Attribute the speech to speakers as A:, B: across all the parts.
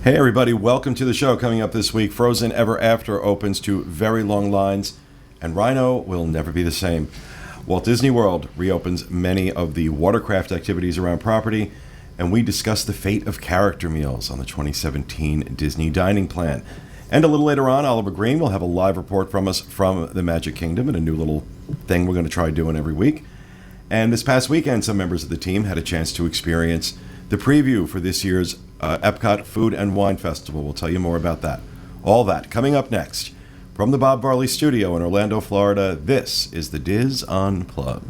A: Hey everybody, welcome to the show. Coming up this week, Frozen Ever After opens to very long lines, and Rhino will never be the same. Walt Disney World reopens many of the watercraft activities around property, and we discuss the fate of character meals on the 2017 Disney Dining Plan. And a little later on, Oliver Green will have a live report from us from the Magic Kingdom and a new little thing we're going to try doing every week. And this past weekend, some members of the team had a chance to experience the preview for this year's Epcot Food and Wine Festival. We'll tell you more about that. All that coming up next. From the Bob Varley Studio in Orlando, Florida, this is the Diz Unplugged.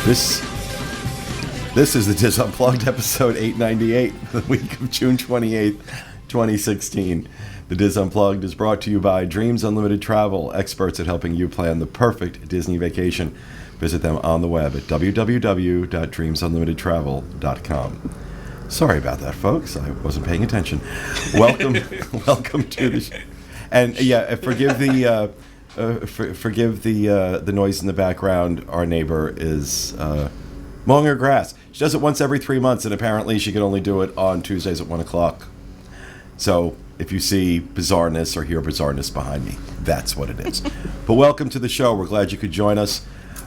A: This is the Diz Unplugged, episode 898, the week of June 28th, 2016. The Diz Unplugged is brought to you by Dreams Unlimited Travel, experts at helping you plan the perfect Disney vacation. Visit them on the web at www.dreamsunlimitedtravel.com. Sorry about that, folks. I wasn't paying attention. Welcome to the show. And yeah, forgive the noise in the background. Our neighbor is mowing her grass. She does it once every 3 months, and apparently she can only do it on Tuesdays at 1 o'clock. So if you see bizarreness or hear bizarreness behind me, that's what it is. But welcome to the show. We're glad you could join us.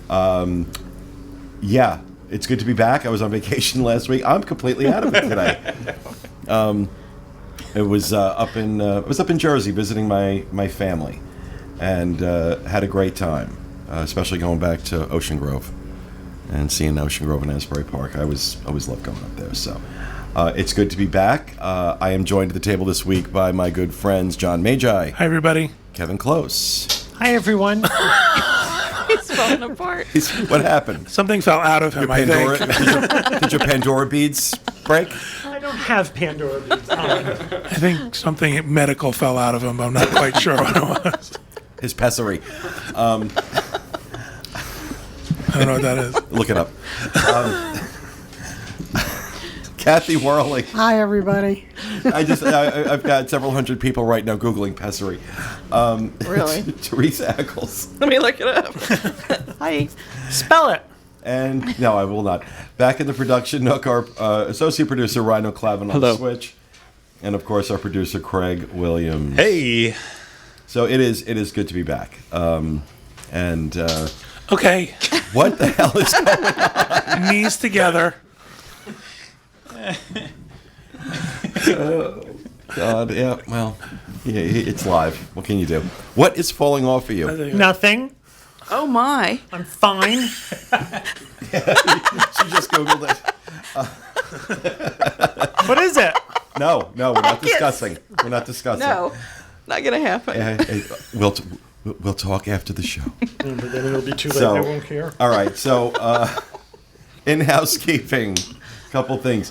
A: Yeah, it's good to be back. I was on vacation last week. I'm completely out of it today. I was up in Jersey visiting my family, and had a great time, especially going back to Ocean Grove and seeing Ocean Grove and Asbury Park. I always love going up there. So it's good to be back. I am joined at the table this week by my good friends John Magi.
B: Hi, everybody.
A: Kevin Close.
C: Hi, everyone.
D: He's falling apart.
A: What happened?
B: Something fell out of him, I think.
A: Did your Pandora beads break?
C: I don't have Pandora beads on.
B: I think something medical fell out of him, but I'm not quite sure what it was.
A: His pessary.
B: I don't know what that is.
A: Look it up. Kathy Worley.
E: Hi, everybody.
A: I've got several hundred people right now Googling pessary.
D: Really?
A: Teresa Eccles.
D: Let me look it up.
E: Hi.
C: Spell it.
A: And no, I will not. Back in the production nook, our associate producer Rhino Clavin on the switch, and of course our producer Craig Williams.
F: Hey.
A: So it is good to be back.
B: Okay.
A: What the hell is going on?
B: Knees together.
A: Oh, God, yeah, well, yeah, it's live. What can you do? What is falling off of you?
C: Nothing.
D: Oh, my.
C: I'm fine.
A: She just Googled it.
C: What is it?
A: No, we're not discussing. We're not discussing.
D: No, not going to happen.
A: We'll talk after the show.
C: But then it'll be too late.
A: So,
C: I won't care.
A: All right, so in housekeeping, a couple things.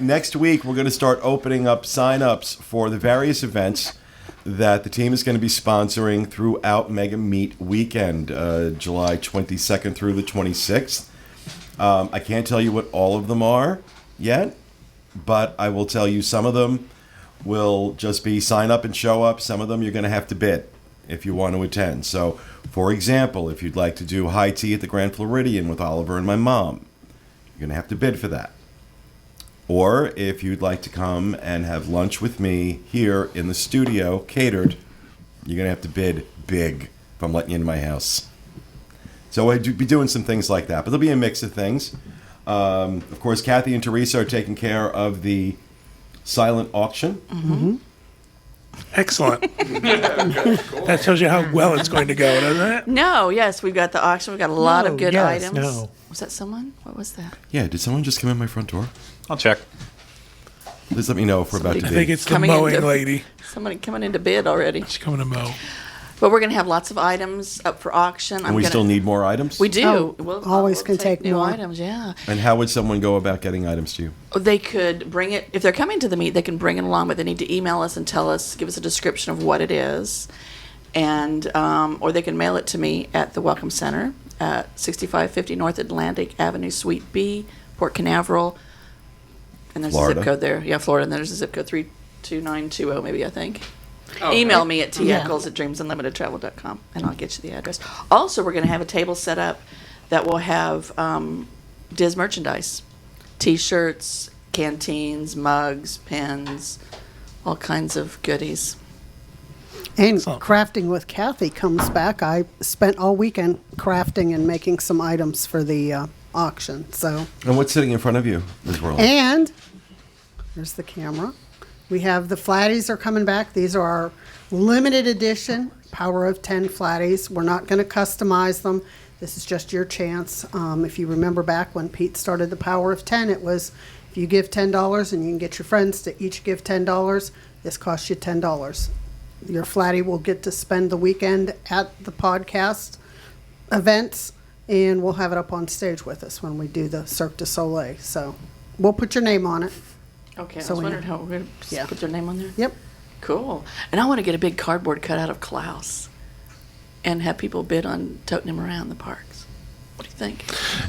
A: Next week, we're going to start opening up sign-ups for the various events that the team is going to be sponsoring throughout MegaMeet weekend, July 22nd through the 26th. I can't tell you what all of them are yet, but I will tell you some of them will just be sign up and show up. Some of them you're going to have to bid if you want to attend. So, for example, if you'd like to do high tea at the Grand Floridian with Oliver and my mom, you're going to have to bid for that. Or if you'd like to come and have lunch with me here in the studio, catered, you're going to have to bid big if I'm letting you into my house. So I'll be doing some things like that, but there'll be a mix of things. Of course, Kathy and Teresa are taking care of the silent auction.
E: Mm-hmm.
B: Excellent. That tells you how well it's going to go, doesn't it?
D: No, yes, we've got the auction. We've got a lot of good items.
C: No.
D: Was that someone? What was that?
A: Yeah, did someone just come in my front door?
F: I'll check.
A: Please let me know if we're about to
B: I
A: be.
B: think it's the
D: Coming
B: mowing
D: into-
B: lady.
D: Somebody coming into bid already.
B: She's coming to mow.
D: But we're going to have lots of items up for auction.
A: And we still need more items?
D: We do.
E: Oh,
D: We'll
E: always can take
D: new
E: more.
D: items, yeah.
A: And how would someone go about getting items to you?
D: They could bring it, if they're coming to the meet, they can bring it along, but they need to email us and tell us, give us a description of what it is. And, or they can mail it to me at the Welcome Center at 6550 North Atlantic Avenue, Suite B, Port Canaveral, And there's
A: Florida.
D: a zip code there. Yeah, Florida. And there's a zip code 32920, maybe, I think. Email me at teckles@dreamsunlimitedtravel.com, and I'll get you the address. Also, we're going to have a table set up that will have Diz merchandise. T-shirts, canteens, mugs, pens, all kinds of goodies.
E: And
B: Excellent.
E: Crafting with Kathy comes back. I spent all weekend crafting and making some items for the auction. So,
A: And what's sitting in front of you, Ms. Worland?
E: and there's the camera. We have the Flatties are coming back. These are our limited edition Power of 10 Flatties. We're not going to customize them. This is just your chance. If you remember back when Pete started the Power of 10, it was if you give $10 and you can get your friends to each give $10, this costs you $10. Your Flatty will get to spend the weekend at the podcast events, and we'll have it up on stage with us when we do the Cirque du Soleil. So we'll put your name on it.
D: Okay,
E: So
D: I was
E: we
D: wondering
E: know.
D: how we're going to
E: Yeah.
D: put their name on there.
E: Yep.
D: Cool. And I want to get a big cardboard cutout of Klaus and have people bid on toting him around the parks. What do you think?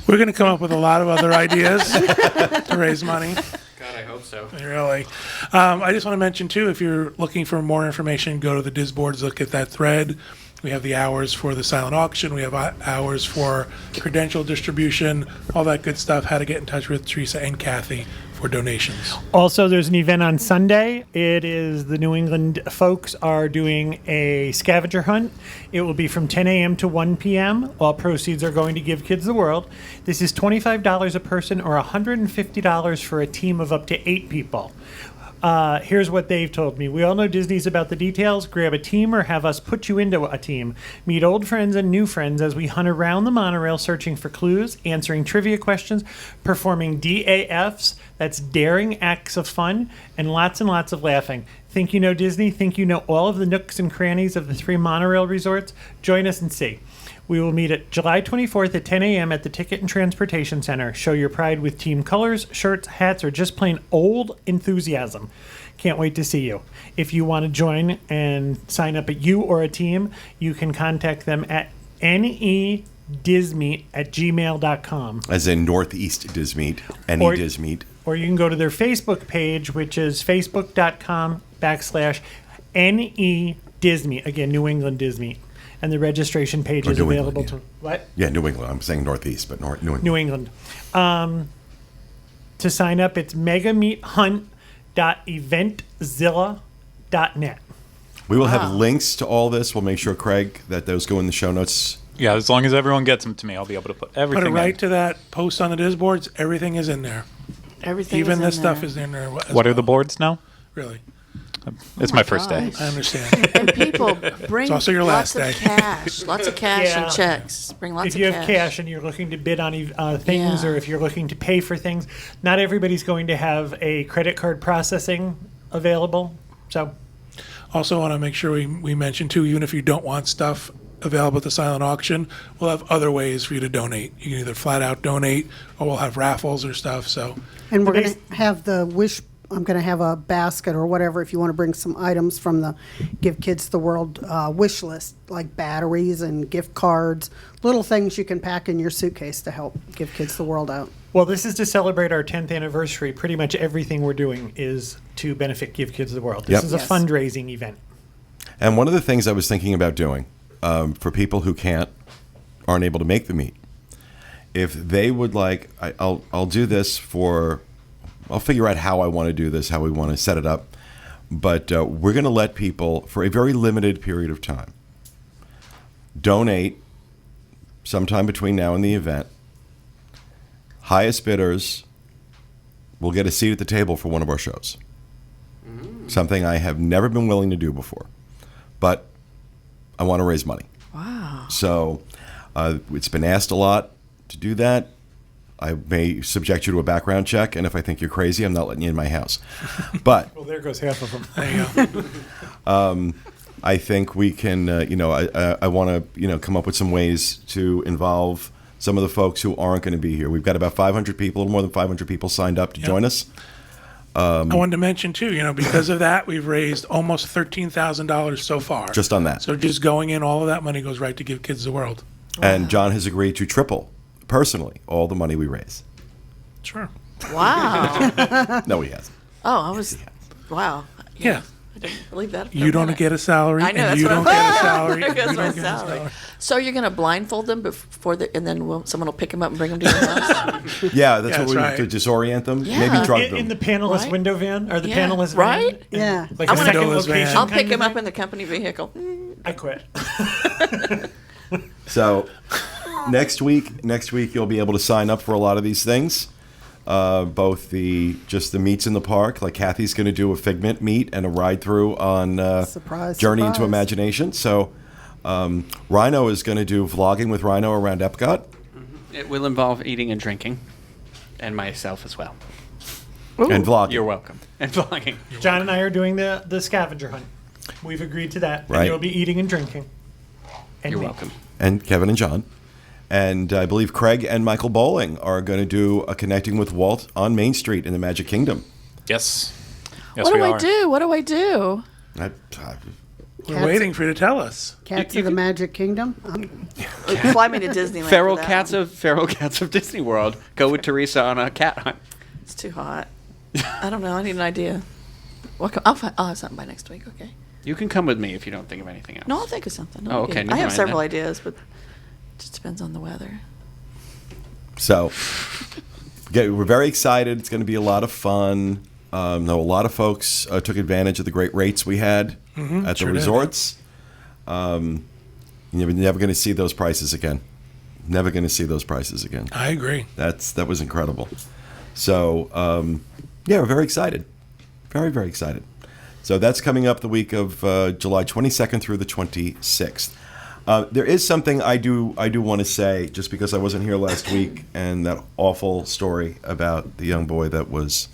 B: We're going to come up with a lot of other ideas to raise money.
C: God, I hope so.
B: Really. I just want to mention, too, if you're looking for more information, go to the Diz boards, look at that thread. We have the hours for the silent auction. We have hours for credential distribution, all that good stuff, how to get in touch with Teresa and Kathy for donations.
F: Also, there's an event on Sunday. It is the New England folks are doing a scavenger hunt. It will be from 10 a.m. to 1 p.m. All proceeds are going to Give Kids the World. This is $25 a person or $150 for a team of up to 8 people. Here's what they've told me. We all know Disney's about the details. Grab a team or have us put you into a team. Meet old friends and new friends as we hunt around the monorail searching for clues, answering trivia questions, performing DAFs, that's daring acts of fun, and lots of laughing. Think you know Disney? Think you know all of the nooks and crannies of the 3 monorail resorts? Join us and see. We will meet at July 24th at 10 a.m. at the Ticket and Transportation Center. Show your pride with team colors, shirts, hats, or just plain old enthusiasm. Can't wait to see you. If you want to join and sign up at you or a team, you can contact them at nedismeet@gmail.com.
A: As in Northeast Dismeet, any
F: Or-
A: Dismeet.
F: Or you can go to their Facebook page, which is facebook.com/NEDismeet. Again, New England Dismeet. And the registration page
A: Or
F: is
A: New
F: available
A: England,
F: to what?
A: Yeah, New England. I'm saying Northeast, but New England.
F: New England. To sign up, it's megameethunt.eventzilla.net.
A: We will have links to all this. We'll make sure, Craig, that those go in the show notes.
G: Yeah, as long as everyone gets them to me, I'll be able to put everything
B: Put it right
G: in.
B: to that post on the Diz boards. Everything is in there.
D: Everything
B: Even
D: is in
B: this stuff
D: there.
B: is in there. as
G: What are
B: well.
G: the boards now?
B: Really?
G: It's my first day.
D: gosh.
B: I understand.
D: And people bring
B: It's also your
D: lots
B: last
D: of
B: day.
D: cash, lots of cash
F: Yeah.
D: and checks. Bring lots
F: If
D: of
F: you
D: cash.
F: have cash and you're looking to bid on things,
D: Yeah.
F: or if you're looking to pay for things, not everybody's going to have a credit card processing available. So
B: Also want to make sure we mention, too, even if you don't want stuff available at the silent auction, we'll have other ways for you to donate. You can either flat out donate, or we'll have raffles or stuff. So
E: And we're
F: The
E: going to have the wish. I'm going to have a basket or whatever if you want to bring some items from the Give Kids the World wish list, like batteries and gift cards, little things you can pack in your suitcase to help Give Kids the World out.
F: well, this is to celebrate our 10th anniversary. Pretty much everything we're doing is to benefit Give Kids the World. This
A: Yep.
F: is a
E: Yes.
F: fundraising event.
A: And one of the things I was thinking about doing for people who aren't able to make the meet, if they would like, I'll do this for. I'll figure out how I want to do this, how we want to set it up. But we're going to let people, for a very limited period of time, donate sometime between now and the event. Highest bidders will get a seat at the table for one of our shows. Something I have never been willing to do before. But I want to raise money.
D: Wow.
A: So it's been asked a lot to do that. I may subject you to a background check, and if I think you're crazy, I'm not letting you in my house. But
F: Well, there goes half of them.
B: there you go.
A: I think we can, I want to, come up with some ways to involve some of the folks who aren't going to be here. We've got about 500 people, a little more than 500 people signed up to join us.
B: I wanted to mention, too, because of that, we've raised almost $13,000 so far.
A: Just on that.
B: So just going in, all of that money goes right to Give Kids the World.
A: And John has agreed to triple, personally, all the money we raise.
B: Sure.
D: Wow.
A: No, he hasn't.
D: Oh, I was. Wow.
B: Yeah.
D: I didn't believe that. for
B: You
D: a
B: don't
D: minute.
B: get a salary,
D: I know,
B: and
D: that's
B: you
D: what
B: don't
D: I'm-
B: get a salary.
D: There
B: and you
D: goes my
B: don't get a
D: salary. So you're going to blindfold them before and then someone will pick them up and bring them to your house?
A: Yeah, that's what
B: That's
A: we
B: right.
A: to disorient them.
D: Yeah.
A: Maybe drug
F: In,
A: them.
F: in the panelist
D: Right?
F: window van or the
D: Yeah.
F: panelist
D: Right?
F: van.
E: Yeah.
F: Like
D: I
F: a
D: wanna-
F: second
B: Windowless van.
F: location.
D: I'll
F: kind
D: pick
F: of
D: them up
F: thing.
D: in the company vehicle.
F: I quit.
A: So next week you'll be able to sign up for a lot of these things. Both the meets in the park, like Kathy's going to do a Figment meet and a ride through on
E: Surprise,
A: Journey into
E: surprise.
A: Imagination. So Rhino is going to do vlogging with Rhino around Epcot.
H: It will involve eating and drinking, and myself as well.
A: And vlogging.
H: You're welcome. And vlogging.
F: John and I are doing the scavenger hunt. We've agreed to that.
A: Right.
F: And you'll be eating and drinking. And
H: You're
F: me.
H: welcome.
A: And Kevin and John. And I believe Craig and Michael Bowling are going to do a Connecting with Walt on Main Street in the Magic Kingdom.
G: Yes. Yes,
D: What
G: we
D: do I
G: are.
D: do? What do I do?
A: I-
B: We're waiting for you to tell us.
E: Cats
H: You
E: of the
H: can-
E: Magic Kingdom.
D: Fly me to Disneyland.
H: Feral
D: for that
H: cats
D: one.
H: of Disney World. Go with Teresa on a cat hunt.
D: It's too hot. I don't know. I need an idea. I'll have something by next week. Okay.
H: You can come with me if you don't think of anything else.
D: No, I'll think of something.
H: Oh, okay,
D: I
H: never
D: have
H: mind
D: several
H: then.
D: ideas, but it just depends on the weather.
A: So, we're very excited. It's going to be a lot of fun. No, a lot of folks took advantage of the great rates we had at
B: sure
A: the
B: did.
A: resorts. You're never going to see those prices again. Never going to see those prices again.
B: I agree.
A: That was incredible. So, yeah, we're very excited. Very, very excited. So that's coming up the week of July 22nd through the 26th. There is something I do want to say, just because I wasn't here last week, and that awful story about the young boy that was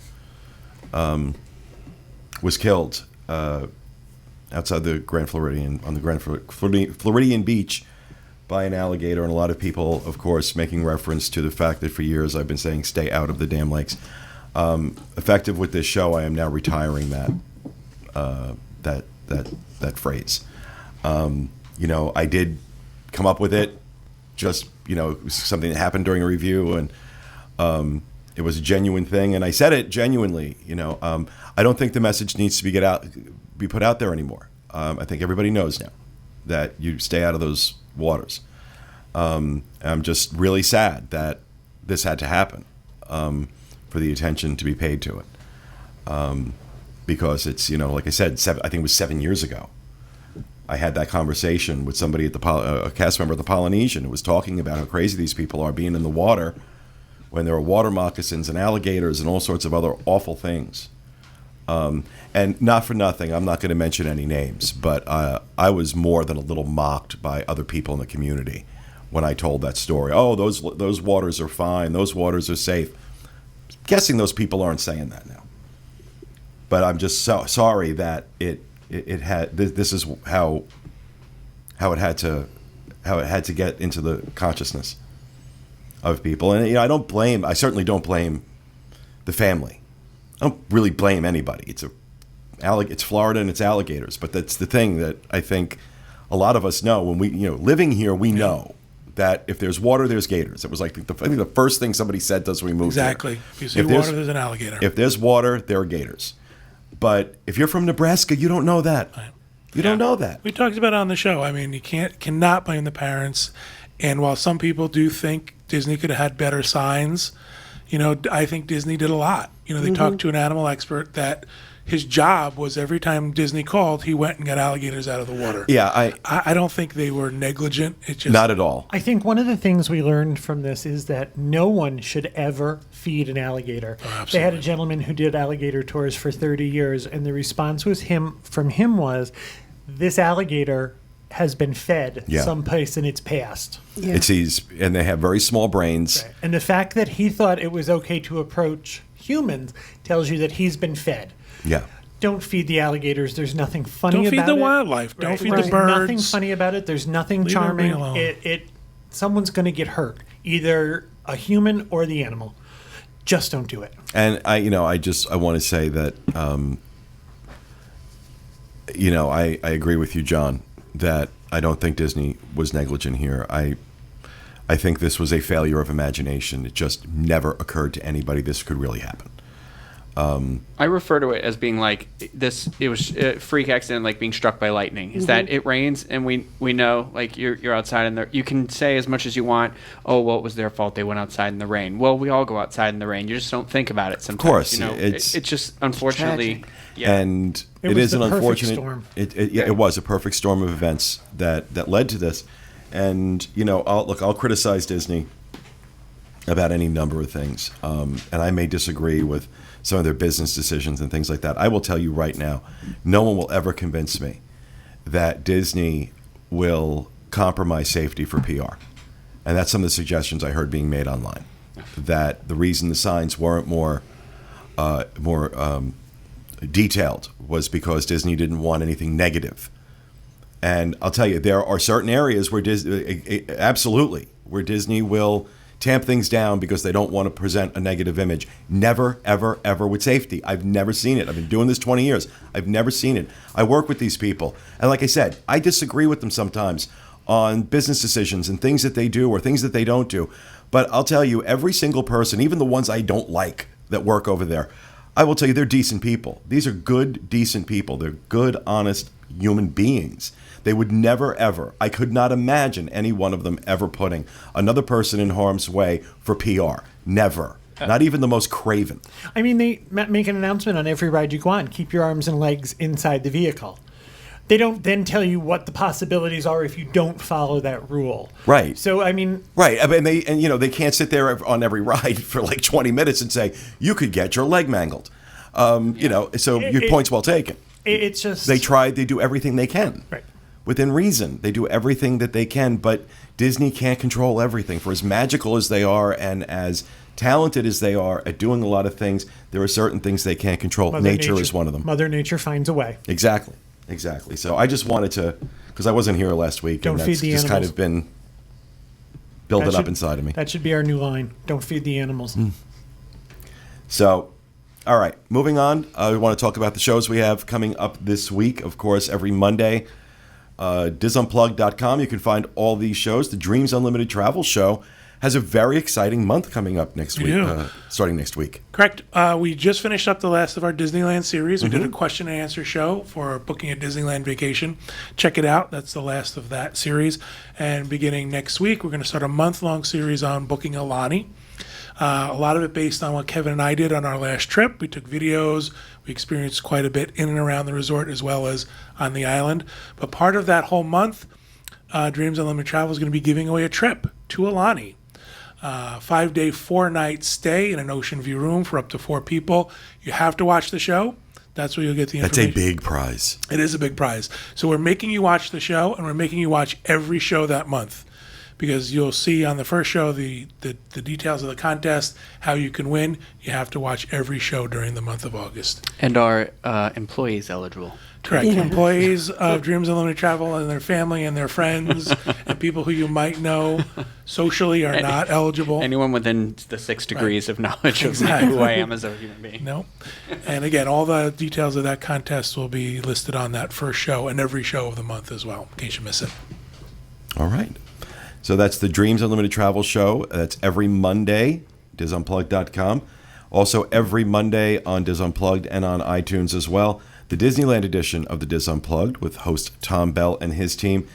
A: killed outside the Grand Floridian, on the Grand Floridian beach, by an alligator, and a lot of people, of course, making reference to the fact that for years I've been saying stay out of the damn lakes. Effective with this show, I am now retiring that phrase. I did come up with it. Just it was something that happened during a review, and it was a genuine thing, and I said it genuinely. I don't think the message needs to be put out there anymore. I think everybody knows now that you stay out of those waters. I'm just really sad that this had to happen, for the attention to be paid to it, because it's like I said, I think it was 7 years ago. I had that conversation with somebody at a cast member at the Polynesian who was talking about how crazy these people are being in the water when there are water moccasins and alligators and all sorts of other awful things. And not for nothing, I'm not going to mention any names, but I was more than a little mocked by other people in the community when I told that story. Oh, those waters are fine. Those waters are safe. Guessing those people aren't saying that now. But I'm just so sorry that it had. This is how it had to get into the consciousness of people. And I certainly don't blame the family. I don't really blame anybody. It's Florida and it's alligators, but that's the thing that I think a lot of us know when we, living here, we know that if there's water, there's gators. It was like I think the first thing somebody said to us when we moved
B: Exactly.
A: here.
B: If you see
A: If there's-
B: water, there's an alligator.
A: If there's water, there are gators. But if you're from Nebraska, you don't know that. You don't know that.
B: We talked about it on the show. I mean, you cannot blame the parents. And while some people do think Disney could have had better signs, I think Disney did a lot. They talked to an animal expert that his job was every time Disney called, he went and got alligators out of the water.
A: Yeah,
B: I don't think they were negligent. It just
A: not at all.
F: I think one of the things we learned from this is that no one should ever feed an alligator. They had a gentleman who did alligator tours for 30 years, and the response was was, this alligator has been fed someplace in its past.
E: Yeah.
A: And they have very small brains.
F: Right. And the fact that he thought it was okay to approach humans tells you that he's been fed.
A: Yeah.
F: Don't feed the alligators. There's nothing funny
B: Don't
F: about it.
B: feed the wildlife. Don't feed the
F: There's
B: birds.
F: nothing funny about it. There's nothing
B: Leave
F: charming.
B: everybody alone.
F: Someone's going to get hurt, either a human or the animal. Just don't do it.
A: And I want to say that, I agree with you, John, that I don't think Disney was negligent here. I I think this was a failure of imagination. It just never occurred to anybody this could really happen.
H: I refer to it as being like this. It was a freak accident, like being struck by lightning. Is that it rains and we know, like you're outside and you can say as much as you want. Oh, well, it was their fault. They went outside in the rain. Well, we all go outside in the rain. You just don't think about it sometimes.
A: Of course,
H: you know,
A: it's
H: just unfortunately. Yeah.
A: And
F: It
A: it
F: was
A: is an
F: the perfect
A: unfortunate
F: storm.
A: It was a perfect storm of events that led to this. And I'll criticize Disney about any number of things, and I may disagree with some of their business decisions and things like that. I will tell you right now, no one will ever convince me that Disney will compromise safety for PR. And that's some of the suggestions I heard being made online. That the reason the signs weren't more detailed was because Disney didn't want anything negative. And I'll tell you, there are certain areas where where Disney will tamp things down because they don't want to present a negative image. Never, ever, ever with safety. I've never seen it. I've been doing this 20 years. I've never seen it. I work with these people. And like I said, I disagree with them sometimes on business decisions and things that they do or things that they don't do. But I'll tell you, every single person, even the ones I don't like that work over there, I will tell you they're decent people. These are good, decent people. They're good, honest human beings. They would never, ever, I could not imagine any one of them ever putting another person in harm's way for PR. Never. Not even the most craven.
F: I mean, they make an announcement on every ride you go on. Keep your arms and legs inside the vehicle. They don't then tell you what the possibilities are if you don't follow that rule.
A: Right.
F: So, I mean...
A: Right. I mean, they can't sit there on every ride for like 20 minutes and say, you could get your leg mangled. So your point's well taken.
F: It's just...
A: They do everything they can.
F: Right.
A: Within reason. They do everything that they can, but Disney can't control everything. For as magical as they are and as talented as they are at doing a lot of things, there are certain things they can't control. Nature is one of them.
F: Mother Nature finds a way.
A: Exactly. So I just wanted to, because I wasn't here last week,
F: Don't
A: and
F: feed
A: that's
F: the
A: just kind
F: animals.
A: of been building up inside of me.
F: That should be our new line. Don't feed the animals.
A: So, all right, moving on. We want to talk about the shows we have coming up this week. Of course, every Monday, disunplugged.com. You can find all these shows. The Dreams Unlimited Travel Show has a very exciting month coming up next week, starting next week.
B: Correct. We just finished up the last of our Disneyland series. We did a question and answer show for booking a Disneyland vacation. Check it out. That's the last of that series. And beginning next week, we're going to start a month-long series on booking Alani. A lot of it based on what Kevin and I did on our last trip. We took videos. We experienced quite a bit in and around the resort as well as on the island. But part of that whole month, Dreams Unlimited Travel is going to be giving away a trip to Alani. 5-day, 4-night stay in an ocean view room for up to 4 people. You have to watch the show. That's where you'll get the information.
A: That's a big prize.
B: It is a big prize. So we're making you watch the show, and we're making you watch every show that month. Because you'll see on the first show the details of the contest, how you can win. You have to watch every show during the month of August.
H: And are employees eligible?
B: Correct. Yeah. Employees of Dreams Unlimited Travel and their family and their friends and people who you might know socially are not eligible.
H: Anyone within the 6 degrees of knowledge of who I am as a human being.
B: No. And again, all the details of that contest will be listed on that first show and every show of the month as well, in case you miss it.
A: All right. So that's the Dreams Unlimited Travel Show. That's every Monday, disunplugged.com. Also every Monday on Dis Unplugged and on iTunes as well. The Disneyland edition of the Dis Unplugged with host Tom Bell and his team.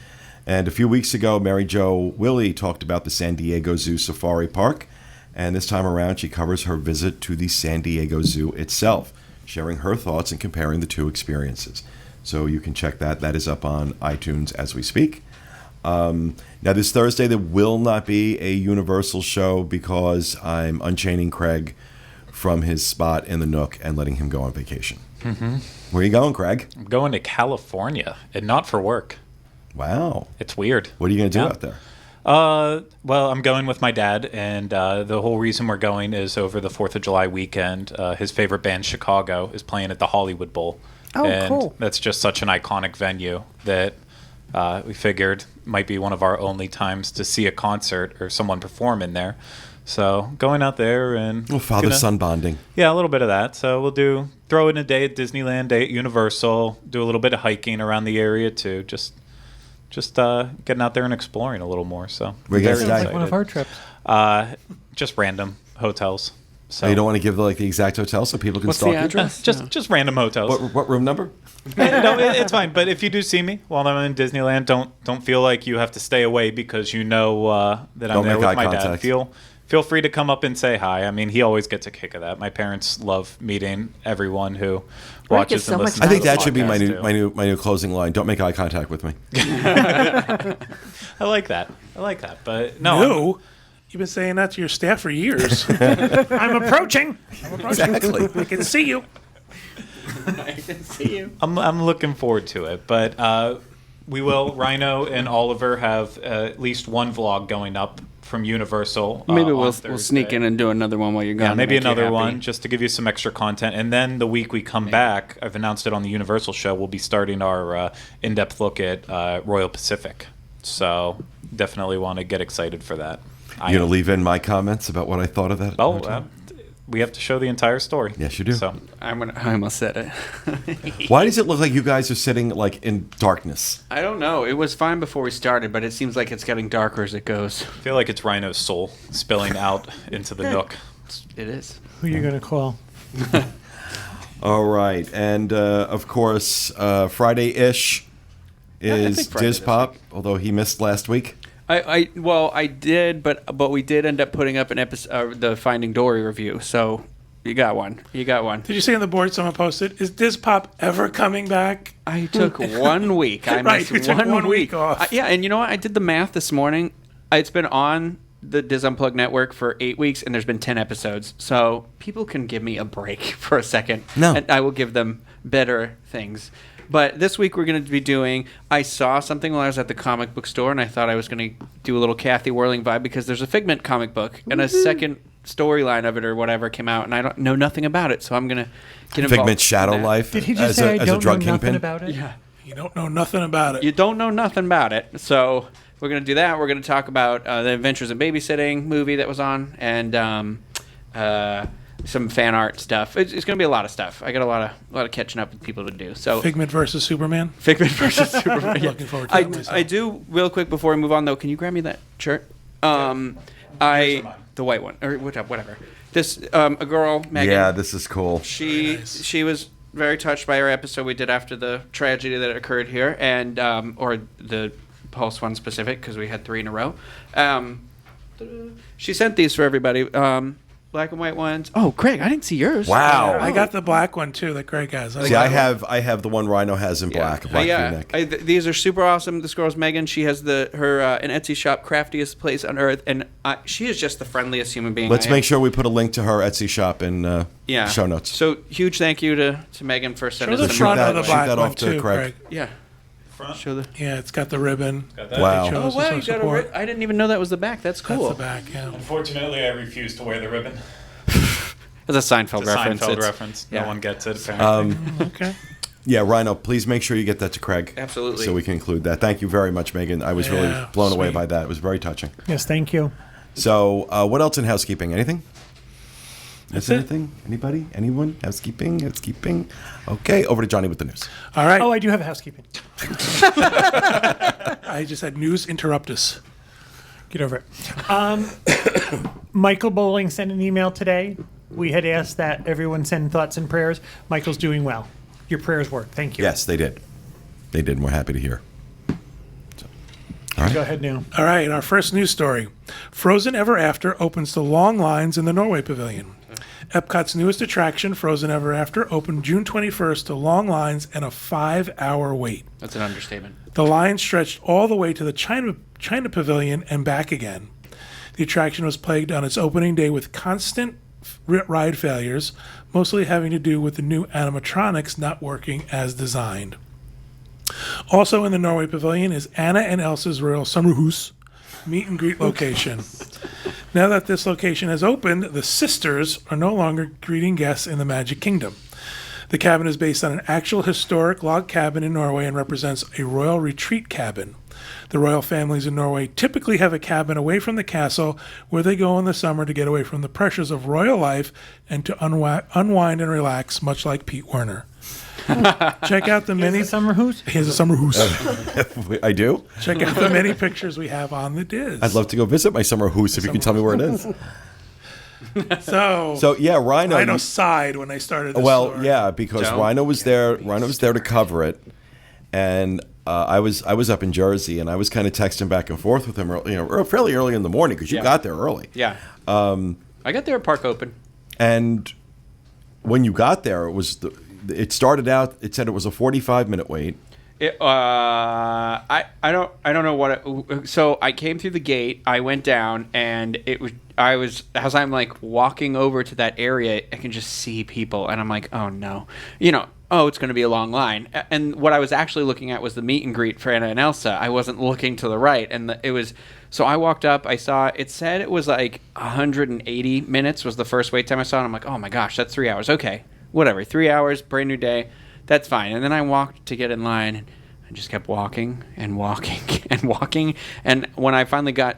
A: And a few weeks ago, Mary Jo Willie talked about the San Diego Zoo Safari Park. And this time around, she covers her visit to the San Diego Zoo itself, sharing her thoughts and comparing the two experiences. So you can check that. That is up on iTunes as we speak. Now, this Thursday, there will not be a Universal show because I'm unchaining Craig from his spot in the Nook and letting him go on vacation. Mm-hmm. Where are you going, Craig?
G: I'm going to California, and not for work.
A: Wow.
G: It's weird.
A: What are you going to do out there?
G: Well, I'm going with my dad, and the whole reason we're going is over the 4th of July weekend. His favorite band, Chicago, is playing at the Hollywood Bowl.
E: Oh,
G: and
E: cool.
G: That's just such an iconic venue that we figured might be one of our only times to see a concert or someone perform in there. So going out there and
A: father-son bonding.
G: Yeah, a little bit of that. So we'll throw in a day at Disneyland, day at Universal, do a little bit of hiking around the area too. Just just getting out there and exploring a little more. So
A: Where you guys
G: very
A: stay?
F: Like one of our trips.
G: just random hotels. So
A: So you don't want to give the exact hotel so people can
H: What's
A: stalk
H: the
A: you?
H: address?
G: just random hotels.
A: What room number?
G: No, it's fine. But if you do see me while I'm in Disneyland, don't feel like you have to stay away because you know that I'm
A: Don't
G: there
A: make
G: with
A: eye
G: my dad.
A: contact.
G: Feel free to come up and say hi. I mean, he always gets a kick of that. My parents love meeting everyone who watches
D: so
G: and
D: much
G: listens.
A: I
G: to
A: think
G: the
A: that should be my
G: podcast,
A: new
G: too.
A: my new closing line. Don't make eye contact with me.
G: I like that. But no,
B: No, you've been saying that to your staff for years.
F: I'm approaching.
A: Exactly.
B: I can see you.
H: I can see you.
G: I'm looking forward to it. But we will. Rhino and Oliver have at least one vlog going up from Universal.
H: Maybe
G: on
H: we'll
G: Thursday.
H: sneak in and do another one while you're gone.
G: Yeah,
H: to
G: maybe
H: make you
G: another
H: happy.
G: one just to give you some extra content. And then the week we come back, I've announced it on the Universal show, we'll be starting our in-depth look at Royal Pacific. So definitely want to get excited for that.
A: You gonna leave in my comments about what I thought of that?
G: Oh,
A: hotel?
G: we have to show the entire story.
A: Yes, you do.
G: So
H: I almost said it.
A: Why does it look like you guys are sitting in darkness?
H: I don't know. It was fine before we started, but it seems like it's getting darker as it goes.
G: I feel like it's Rhino's soul spilling out into the nook.
H: It is.
F: Who are you going to call?
A: All right, and of course, Friday-ish is
H: think Friday
A: Diz
H: this
A: Pop, although he missed last week.
H: I did, but we did end up putting up an episode, the Finding Dory review. So you got one.
B: Did you see on the board someone posted, is Diz Pop ever coming back?
H: I took 1 week. I
B: Right,
H: missed
B: you took 1 week off.
H: Yeah, and you know what? I did the math this morning. It's been on the Diz Unplugged network for 8 weeks, and there's been 10 episodes. So people can give me a break for a second.
A: No.
H: And I will give them better things. But this week we're going to be doing, I saw something while I was at the comic book store, and I thought I was going to do a little Kathy Whirling vibe because there's a Figment comic book, and a second storyline of it or whatever came out, and I don't know nothing about it, so I'm going to get involved.
A: Figment Shadow
H: in that.
A: Life
F: Did he just
A: as
F: say
A: a
F: I don't
A: drug
F: know nothing
A: kingpin.
F: about it?
H: Yeah.
B: You don't know nothing about it.
H: You don't know nothing about it. So we're going to do that. We're going to talk about the Adventures in Babysitting movie that was on, and some fan art stuff. It's going to be a lot of stuff. I got a lot of catching up with people to do. So
B: Figment versus Superman.
H: Figment versus Superman. Yeah.
B: Looking forward to it myself.
H: I do real quick before we move on though. Can you grab me that shirt? The white one or whatever. This a girl, Megan.
A: Yeah, this is cool.
H: She was very touched by our episode we did after the tragedy that occurred here, and or the Pulse one specific because we had 3 in a row. She sent these for everybody. Black and white ones. Oh, Craig, I didn't see yours.
A: Wow.
B: I got the black one too that Greg has.
A: See, I have the one Rhino has in black, a black V-neck.
H: These are super awesome. This girl's Megan. She has her an Etsy shop, craftiest place on earth, and she is just the friendliest human being.
A: Let's make sure we put a link to her Etsy shop in show notes.
H: So huge thank you to Megan for sending
B: Show the
H: us
B: front
A: that-
B: of the
A: shoot
B: black
A: that
B: one
A: off to
B: too,
A: Craig.
B: Craig.
H: Yeah. Show the.
B: Yeah, it's got the ribbon.
A: Wow.
B: It shows
H: Oh wow,
B: the
H: you got
B: support.
H: I didn't even know that was the back. That's cool.
B: That's the back, yeah.
G: Unfortunately, I refuse to wear the ribbon.
H: That's a Seinfeld
G: It's a
H: reference.
G: Seinfeld
H: It's-
G: reference.
H: yeah.
G: No one gets it, apparently.
B: Okay.
A: Yeah, Rhino, please make sure you get that to Craig.
H: Absolutely.
A: So we can include that. Thank you very much, Megan. I was really
B: Yeah,
A: blown away
B: sweet.
A: by that. It was very touching.
F: Yes, thank you.
A: So, what else in housekeeping? Anything?
B: That's
A: Is
B: it.
A: anything? Anybody? Anyone? Housekeeping? Housekeeping? Okay, over to Johnny with the news.
B: All right.
F: Oh, I do have a housekeeping.
B: I just had news interruptus.
F: Get over it. Michael Bowling sent an email today. We had asked that everyone send thoughts and prayers. Michael's doing well. Your prayers work. Thank you.
A: Yes, they did. They did, and we're happy to hear.
F: Go ahead now.
B: All right, our first news story. Frozen Ever After opens to long lines in the Norway Pavilion. Epcot's newest attraction, Frozen Ever After, opened June 21st to long lines and a 5-hour wait.
H: That's an understatement.
B: The line stretched all the way to the China Pavilion and back again. The attraction was plagued on its opening day with constant ride failures, mostly having to do with the new animatronics not working as designed. Also in the Norway Pavilion is Anna and Elsa's Royal Sommerhus meet and greet location. Now that this location has opened, the sisters are no longer greeting guests in the Magic Kingdom. The cabin is based on an actual historic log cabin in Norway and represents a royal retreat cabin. The royal families in Norway typically have a cabin away from the castle where they go in the summer to get away from the pressures of royal life and to unwind and relax, much like Pete Werner. Check out the many
F: Summer Hoos.
B: He has a summer hoose.
A: I do.
B: Check out the many pictures we have on the Diz.
A: I'd love to go visit my summer hoose if you can tell me where it is.
B: So
A: Yeah, Rhino.
B: Rhino sighed when I started. This
A: Well,
B: story.
A: yeah, because
H: Joe?
A: Rhino was there. Rhino was there to cover it, and I was up in Jersey, and I was kind of texting back and forth with him, fairly early in the morning because you
H: Yeah.
A: got there early.
H: Yeah. I got there at Park Open.
A: And when you got there, it started out. It said it was a 45-minute wait.
H: I don't know what so I came through the gate, I went down, and as I'm like walking over to that area, I can just see people, and I'm like, oh no, it's going to be a long line. And what I was actually looking at was the meet and greet for Anna and Elsa. I wasn't looking to the right, and so I walked up, I saw it said it was like 180 minutes was the first wait time I saw, and I'm like, oh my gosh, that's 3 hours. Okay, whatever, 3 hours, brand new day. That's fine. And then I walked to get in line, and I just kept walking and walking and walking. And when I finally got,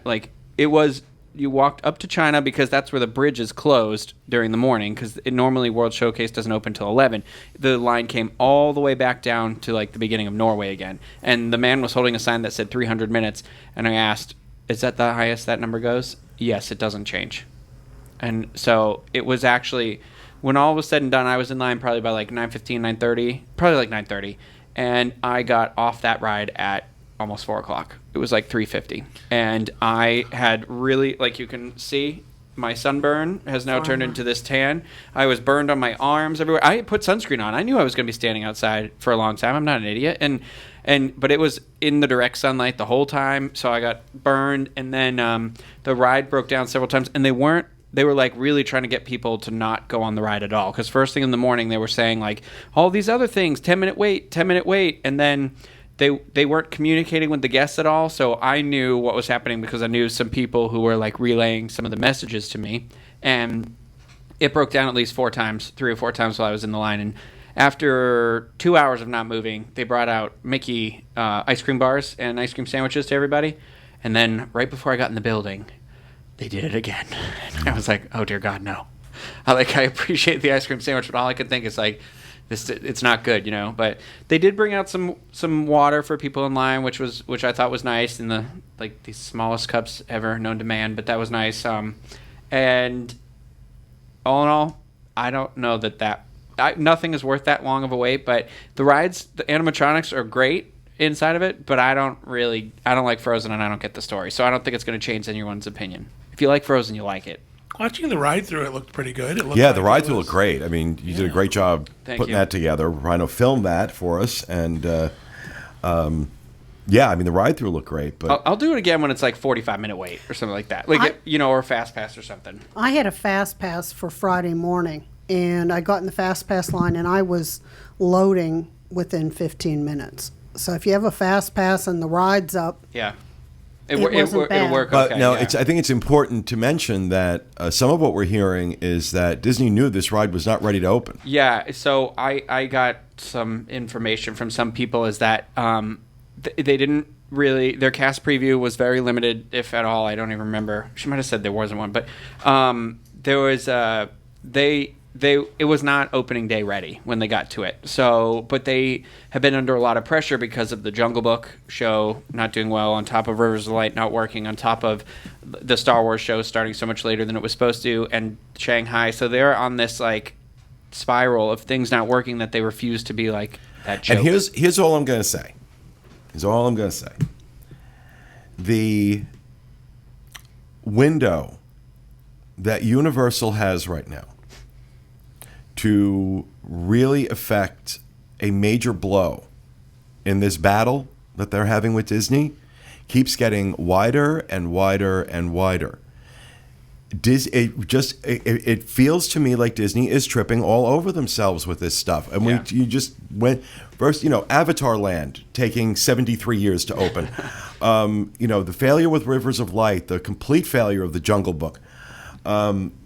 H: you walked up to China because that's where the bridge is closed during the morning, because normally World Showcase doesn't open till 11. The line came all the way back down to the beginning of Norway again. And the man was holding a sign that said 300 minutes. And I asked, is that the highest that number goes? Yes, it doesn't change. And so it was actually... When all was said and done, I was in line probably by 9:15, 9:30, probably 9:30, and I got off that ride at almost 4 o'clock. It was 3:50, and I had really, you can see, my sunburn has now turned into this tan. I was burned on my arms everywhere. I put sunscreen on. I knew I was going to be standing outside for a long time. I'm not an idiot, but it was in the direct sunlight the whole time, so I got burned, and then the ride broke down several times, and they were really trying to get people to not go on the ride at all. Because first thing in the morning, they were saying all these other things, 10-minute wait. And then they weren't communicating with the guests at all. So I knew what was happening because I knew some people who were relaying some of the messages to me. And it broke down at least 3 or 4 times while I was in the line. And after 2 hours of not moving, they brought out Mickey ice cream bars and ice cream sandwiches to everybody. And then right before I got in the building, they did it again. And I was like, oh dear God, no. I appreciate the ice cream sandwich, but all I could think is this, it's not good, But they did bring out some water for people in line, which I thought was nice, in the smallest cups ever known to man, but that was nice. And all in all, I don't know nothing is worth that long of a wait, but the rides, the animatronics are great inside of it, but I don't like Frozen, and I don't get the story, so I don't think it's going to change anyone's opinion. If you like Frozen, you like it.
B: Watching the ride through, it looked pretty good.
A: The ride through looked great. I mean, you did a great job putting that together. Rhino filmed that for us, and the ride through looked great. But
H: I'll do it again when it's 45-minute wait or something like that, or a fast pass or something.
E: I had a fast pass for Friday morning, and I got in the fast pass line, and I was loading within 15 minutes. So if you have a fast pass and the ride's up,
H: yeah,
E: it wasn't bad.
H: It'll work.
A: But
H: okay,
A: no,
H: yeah.
A: I think it's important to mention that some of what we're hearing is that Disney knew this ride was not ready to open.
H: Yeah, so I got some information from some people is that they didn't really, their cast preview was very limited, if at all. I don't even remember. She might have said there wasn't one, but there was it was not opening day ready when they got to it. So, but they have been under a lot of pressure because of the Jungle Book show not doing well, on top of Rivers of Light not working, on top of the Star Wars show starting so much later than it was supposed to, and Shanghai. So they're on this spiral of things not working that they refuse to be that joke.
A: And here's all I'm going to say. The window that Universal has right now to really affect a major blow in this battle that they're having with Disney keeps getting wider and wider and wider. It feels to me like Disney is tripping all over themselves with this stuff. And you just went first, Avatar Land taking 73 years to open. The failure with Rivers of Light, the complete failure of the Jungle Book.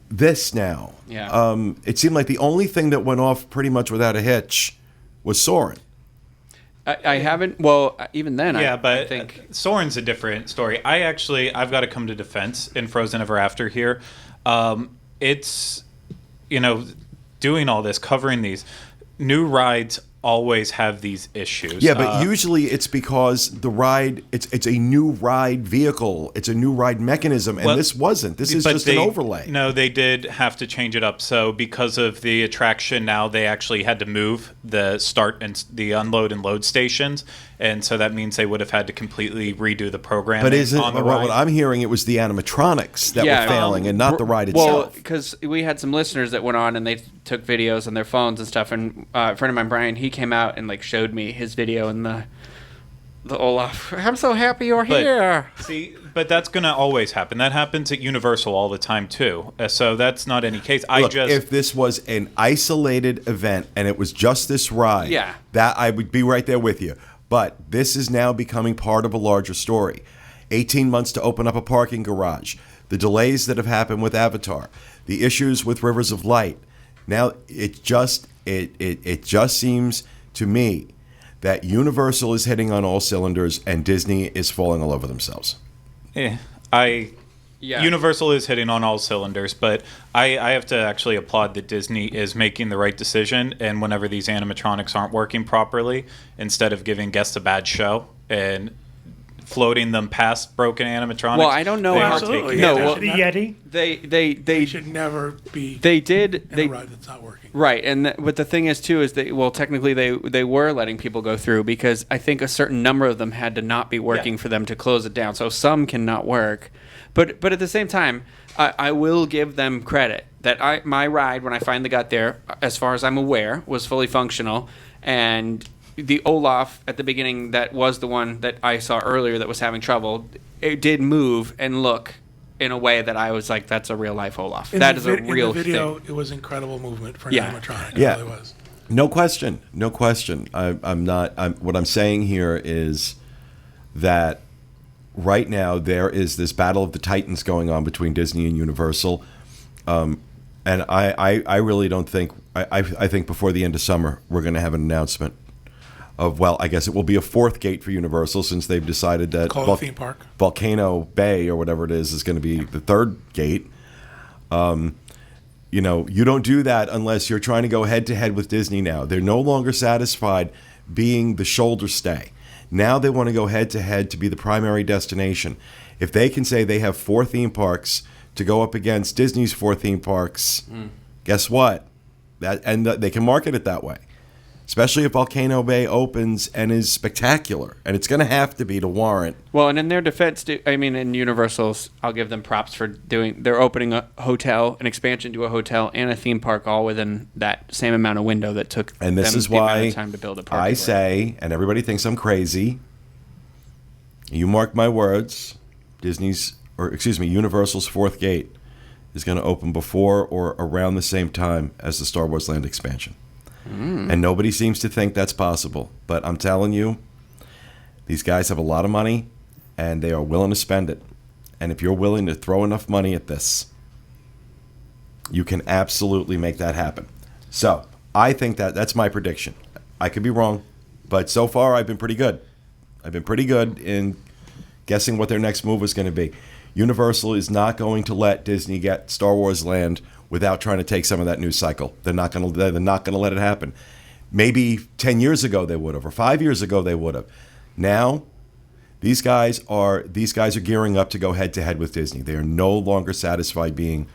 A: This now.
H: Yeah.
A: It seemed like the only thing that went off pretty much without a hitch was Soarin'.
H: I haven't. Well, even then,
G: yeah,
H: I
G: but
H: think
G: Soarin's a different story. I've got to come to defense in Frozen Ever After here. It's, doing all this, covering these new rides always have these issues.
A: Yeah, but usually it's because the ride, it's a new ride vehicle. It's a new ride mechanism, and
G: Well,
A: this wasn't. This is
G: but
A: just an overlay.
G: No, they did have to change it up. So because of the attraction, now they actually had to move the start and the unload and load stations, and so that means they would have had to completely redo the program.
A: But isn't
G: on the
A: what
G: ride.
A: I'm hearing? It was the animatronics that were failing, and not the ride
H: Well,
A: itself.
H: because we had some listeners that went on and they took videos on their phones and stuff. And a friend of mine, Brian, he came out and like showed me his video and the Olaf. I'm so happy you're here.
G: See, but that's going to always happen. That happens at Universal all the time too. So that's not any case.
A: Look, if this was an isolated event and it was just this ride,
H: Yeah.
A: that I would be right there with you. But this is now becoming part of a larger story. 18 months to open up a parking garage, the delays that have happened with Avatar, the issues with Rivers of Light. Now it just seems to me that Universal is hitting on all cylinders and Disney is falling all over themselves.
G: Universal is hitting on all cylinders, but I have to actually applaud that Disney is making the right decision. And whenever these animatronics aren't working properly, instead of giving guests a bad show and floating them past broken animatronics.
H: Well, I don't know
G: they
H: how-
G: are
B: Absolutely.
G: taking
H: No,
G: it.
H: well,
F: The Yeti.
B: They should never be
H: They did.
B: in
H: They
B: a ride that's not working.
H: Right, and but the thing is too is technically they were letting people go through because I think a certain number of them had to not be working for them to close it down. So some cannot work, but at the same time, I will give them credit that my ride when I finally got there, as far as I'm aware, was fully functional, and the Olaf at the beginning that was the one that I saw earlier that was having trouble. It did move and look in a way that I was like, that's a real life Olaf. That is a real
B: in the video,
H: thing.
B: It was incredible movement for an
H: Yeah.
B: animatronic.
A: Yeah.
B: It really was.
A: No question. No question. What I'm saying here is that right now there is this battle of the titans going on between Disney and Universal. And I really don't think, I think before the end of summer, we're going to have an announcement of, well, I guess it will be a fourth gate for Universal since they've decided that
B: Call it a theme park.
A: Volcano Bay or whatever it is going to be the third gate. You know, you don't do that unless you're trying to go head to head with Disney now. They're no longer satisfied being the shoulder stay. Now they want to go head to head to be the primary destination. If they can say they have 4 theme parks to go up against Disney's 4 theme parks, guess what? They can market it that way. Especially if Volcano Bay opens and is spectacular. And it's going to have to be to warrant.
H: Well, and in their defense, in Universal's, I'll give them props for they're opening a hotel, an expansion to a hotel, and a theme park all within that same amount of window that took
A: And this
H: them
A: is
H: the amount
A: why
H: of time to build a park.
A: I say, and everybody thinks I'm crazy, you mark my words, Universal's 4th gate is going to open before or around the same time as the Star Wars Land expansion. And nobody seems to think that's possible. But I'm telling you, these guys have a lot of money, and they are willing to spend it. And if you're willing to throw enough money at this, you can absolutely make that happen. So I think that's my prediction. I could be wrong, but so far I've been pretty good. I've been pretty good in guessing what their next move is going to be. Universal is not going to let Disney get Star Wars Land without trying to take some of that news cycle. They're not going to let it happen. Maybe 10 years ago they would have, or 5 years ago they would have. Now, these guys are gearing up to go head to head with Disney. They are no longer satisfied being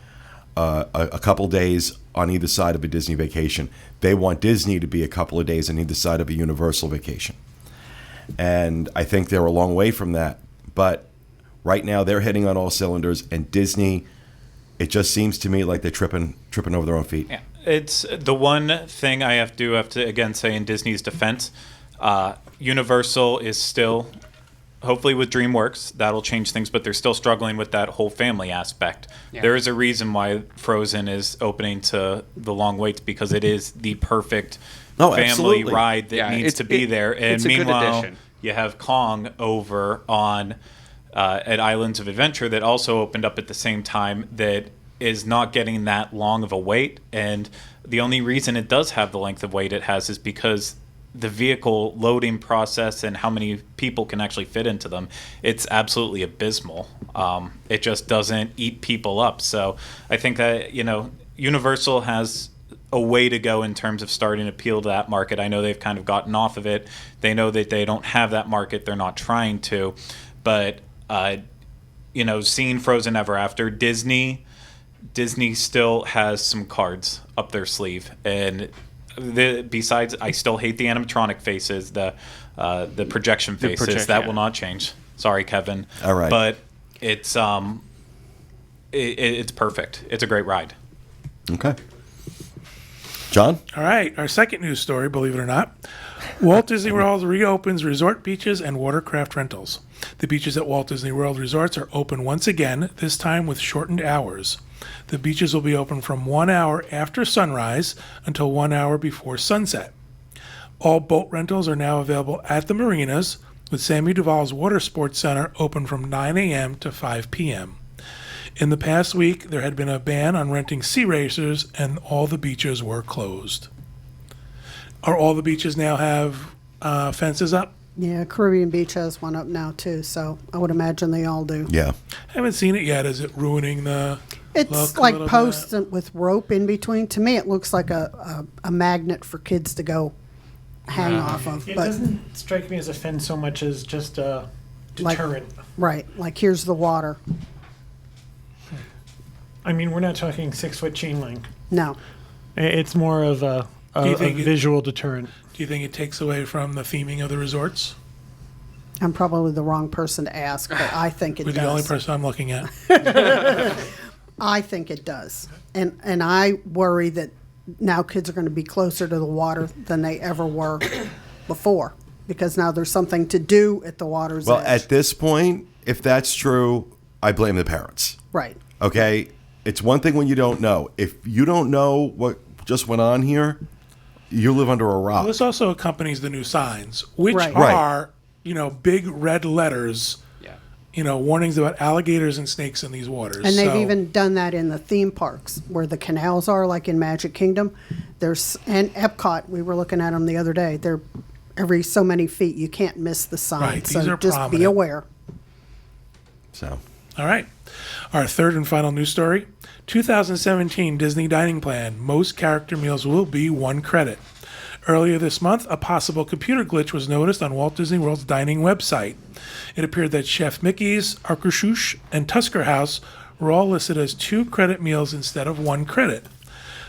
A: a couple days on either side of a Disney vacation. They want Disney to be a couple of days on either side of a Universal vacation. And I think they're a long way from that. But right now they're hitting on all cylinders, and Disney, it just seems to me like they're tripping over their own feet.
G: Yeah. It's the one thing I have to again say in Disney's defense. Universal is still, hopefully with DreamWorks, that'll change things, but they're still struggling with that whole family aspect.
H: Yeah.
G: There is a reason why Frozen is opening to the long waits, because it is the perfect family
A: absolutely.
G: ride that needs to be there. And
H: it's a good
G: meanwhile,
H: addition.
G: you have Kong over on at Islands of Adventure that also opened up at the same time, that is not getting that long of a wait. And the only reason it does have the length of wait it has is because the vehicle loading process and how many people can actually fit into them, it's absolutely abysmal. It just doesn't eat people up. So I think that, Universal has a way to go in terms of starting to appeal to that market. I know they've kind of gotten off of it. They know that they don't have that market. They're not trying to. But, seeing Frozen Ever After, Disney still has some cards up their sleeve. And besides, I still hate the animatronic faces, the projection faces. That will not change. Sorry, Kevin.
A: All right.
G: But it's it's perfect. It's a great ride.
A: Okay. John?
B: All right, our second news story, believe it or not. Walt Disney World reopens resort beaches and watercraft rentals. The beaches at Walt Disney World resorts are open once again, this time with shortened hours. The beaches will be open from 1 hour after sunrise until 1 hour before sunset. All boat rentals are now available at the marinas, with Sammy Duvall's Water Sports Center open from 9 a.m. to 5 p.m. In the past week, there had been a ban on renting sea racers, and all the beaches were closed. Are all the beaches now have fences up?
E: Yeah, Caribbean Beach has one up now too, so I would imagine they all do.
A: Yeah.
B: I haven't seen it yet. Is it ruining the
E: It's
B: look a
E: like
B: little
E: posts
B: bit?
E: with rope in between. To me, it looks like a magnet for kids to go hang off of.
F: It
E: But
F: doesn't strike me as a fence so much as just a
E: Like-
F: deterrent.
E: right, like here's the water.
F: I mean, we're not talking 6-foot chain link.
E: No,
F: It's more of a
B: Do you think
F: visual deterrent.
B: Do you think it takes away from the theming of the resorts?
E: I'm probably the wrong person to ask, but I think it
B: You're
E: does.
B: the only person I'm looking at.
E: I think it does, and I worry that now kids are going to be closer to the water than they ever were before, because now there's something to do at the water's
A: Well,
E: edge.
A: at this point, if that's true, I blame the parents.
E: Right.
A: Okay? It's one thing when you don't know. If you don't know what just went on here, you live under a rock.
B: Well, this also accompanies the new signs, which
E: Right.
B: are, big red letters,
H: Yeah.
B: warnings about alligators and snakes in these waters.
E: And they've
B: So-
E: even done that in the theme parks where the canals are, like in Magic Kingdom. And Epcot, we were looking at them the other day. They're every so many feet. You can't miss the sign.
B: Right,
E: So
B: these are
E: just be
B: prominent.
E: aware.
A: So,
B: All right. Our third and final news story. 2017 Disney Dining Plan. Most character meals will be 1 credit. Earlier this month, a possible computer glitch was noticed on Walt Disney World's dining website. It appeared that Chef Mickey's, Akershus, and Tusker House were all listed as 2 credit meals instead of 1 credit.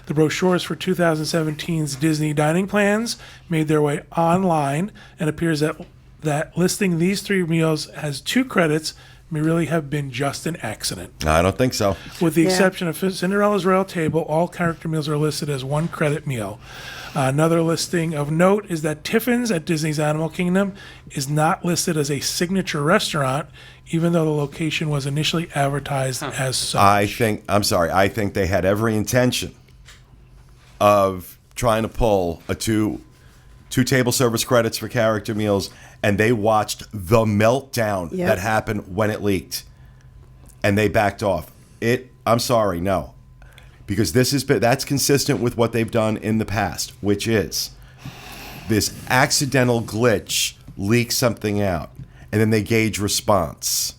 B: The brochures for 2017's Disney dining plans made their way online, and appears that listing these 3 meals as 2 credits may really have been just an accident.
A: I don't think so.
B: With the
E: Yeah.
B: exception of Cinderella's Royal Table, all character meals are listed as 1 credit meal. Another listing of note is that Tiffin's at Disney's Animal Kingdom is not listed as a signature restaurant, even though the location was initially advertised as such.
A: I think they had every intention of trying to pull a two table service credits for character meals, and they watched the meltdown
E: Yep.
A: that happened when it leaked, and they backed off. I'm sorry, no, because that's consistent with what they've done in the past, which is this accidental glitch leaks something out, and then they gauge response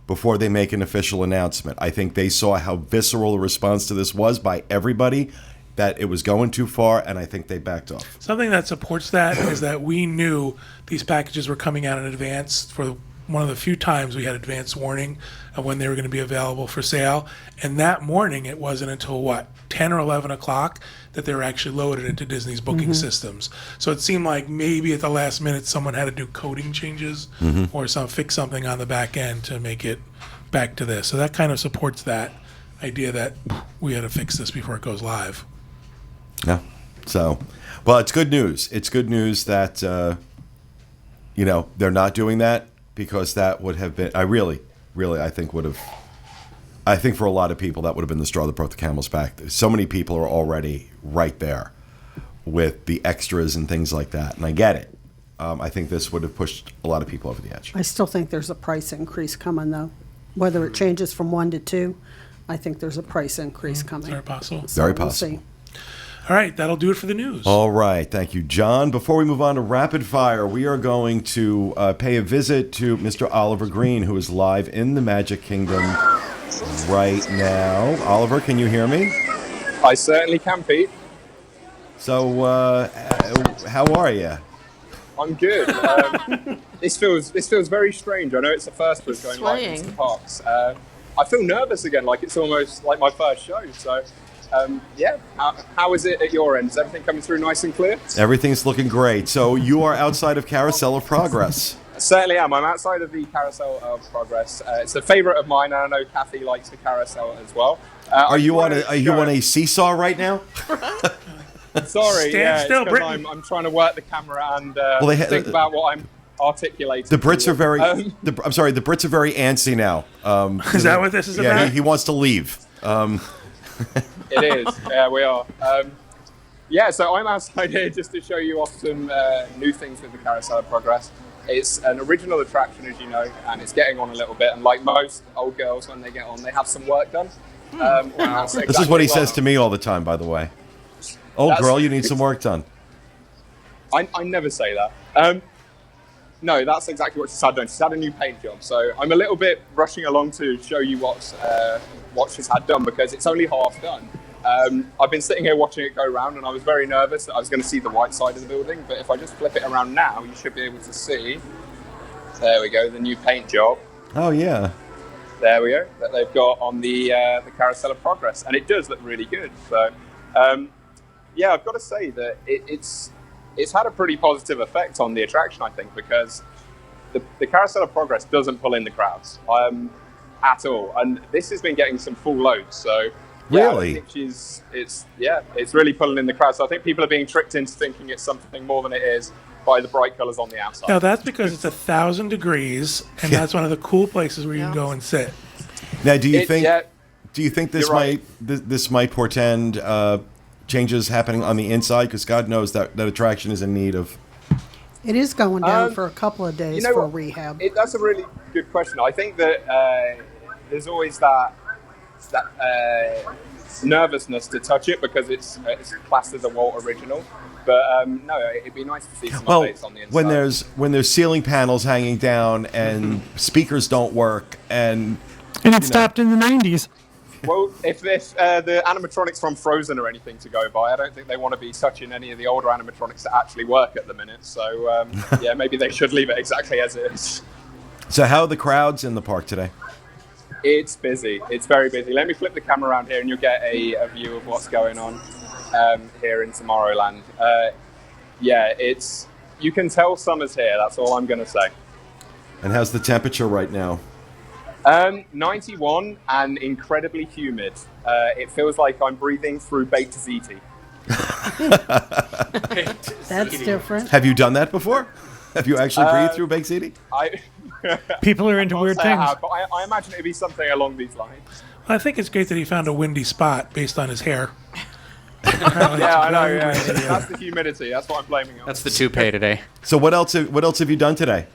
A: before they make an official announcement. I think they saw how visceral the response to this was by everybody, that it was going too far, and I think they backed off.
B: Something that supports that is that we knew these packages were coming out in advance. For one of the few times we had advance warning of when they were going to be available for sale. And that morning, it wasn't until 10 or 11 o'clock that they were actually loaded into Disney's booking systems. So it seemed like maybe at the last minute someone had to do coding changes or fix something on the back end to make it back to this. So that kind of supports that idea that we had to fix this before it goes live.
A: Yeah. So, well, it's good news. It's good news that, they're not doing that, because that would have been, I think I think for a lot of people, that would have been the straw that broke the camel's back. So many people are already right there with the extras and things like that. And I get it. I think this would have pushed a lot of people over the edge.
E: I still think there's a price increase coming, though. Whether it changes from 1 to 2, I think there's a price increase coming.
B: Very possible.
E: So
A: Very
E: we'll
A: possible.
E: see.
B: All right, that'll do it for the news.
A: All right. Thank you, John. Before we move on to Rapid Fire, we are going to pay a visit to Mr. Oliver Green, who is live in the Magic Kingdom right now. Oliver, can you hear me?
I: I certainly can, Pete.
A: So, how are you?
I: I'm good. This feels very strange. I know it's the first for us going live into the parks. I feel nervous again, like it's almost like my first show. So, yeah. How is it at your end? Is everything coming through nice and clear?
A: Everything's looking great. So you are outside of Carousel of Progress.
I: I certainly am. I'm outside of the Carousel of Progress. It's a favourite of mine, and I know Kathy likes the Carousel as well.
A: Are you on a seesaw right now?
I: Sorry,
B: Stand still,
I: it's 'cause
B: Britain.
I: I'm trying to work the camera and think about what I'm articulating.
A: The Brits are very. I'm sorry. The Brits are very antsy now.
B: Is that what this is
A: yeah,
B: about?
A: he wants to leave.
I: It is. Yeah, we are. Yeah, so I'm outside here just to show you off some new things with the Carousel of Progress. It's an original attraction, as you know, and it's getting on a little bit. And like most old girls, when they get on, they have some work done.
A: This is what he says to me all the time, by the way. Old girl, you need some work done.
I: I never say that. No, that's exactly what she's had done. She's had a new paint job. So I'm a little bit rushing along to show you what she's had done because it's only half done. I've been sitting here watching it go around and I was very nervous that I was going to see the white side of the building. But if I just flip it around now, you should be able to see, there we go, the new paint job.
A: Oh, yeah.
I: There we go, that they've got on the Carousel of Progress. And it does look really good. So, yeah, I've got to say that it's had a pretty positive effect on the attraction, I think, because the Carousel of Progress doesn't pull in the crowds at all. And this has been getting some full loads. So, yeah,
A: really?
I: I think it's really pulling in the crowd. So I think people are being tricked into thinking it's something more than it is by the bright colors on the outside.
B: Now, that's because it's 1,000 degrees, and that's one of the cool places where you can go and sit.
A: Now, do you think this
I: You're right.
A: this might portend changes happening on the inside? Because God knows that attraction is in need of.
E: It is going down for a couple of days for
I: what?
E: rehab.
I: That's a really good question. I think that there's always that nervousness to touch it because it's classed as a Walt original. But no, it'd be nice to see some updates on the inside.
A: when there's ceiling panels hanging down and speakers don't work and
F: it stopped in the 90s.
I: Well, if the animatronics from Frozen or anything to go by, I don't think they want to be touching any of the older animatronics that actually work at the minute. So, yeah, maybe they should leave it exactly as it is.
A: So how are the crowds in the park today?
I: It's busy. It's very busy. Let me flip the camera around here and you'll get a view of what's going on here in Tomorrowland. Yeah, you can tell summer's here. That's all I'm going to say.
A: And how's the temperature right now?
I: 91 and incredibly humid. It feels like I'm breathing through baked ziti.
E: That's different.
A: Have you done that before? Have you actually breathed through baked ziti?
F: People are into
I: Can't
F: weird
I: say
F: things.
I: I have, but I imagine it'd be something along these lines.
B: I think it's great that he found a windy spot based on his hair.
I: Yeah, I know. Yeah. That's the humidity. That's what I'm blaming on.
H: That's the toupee today.
A: So what else have you done today?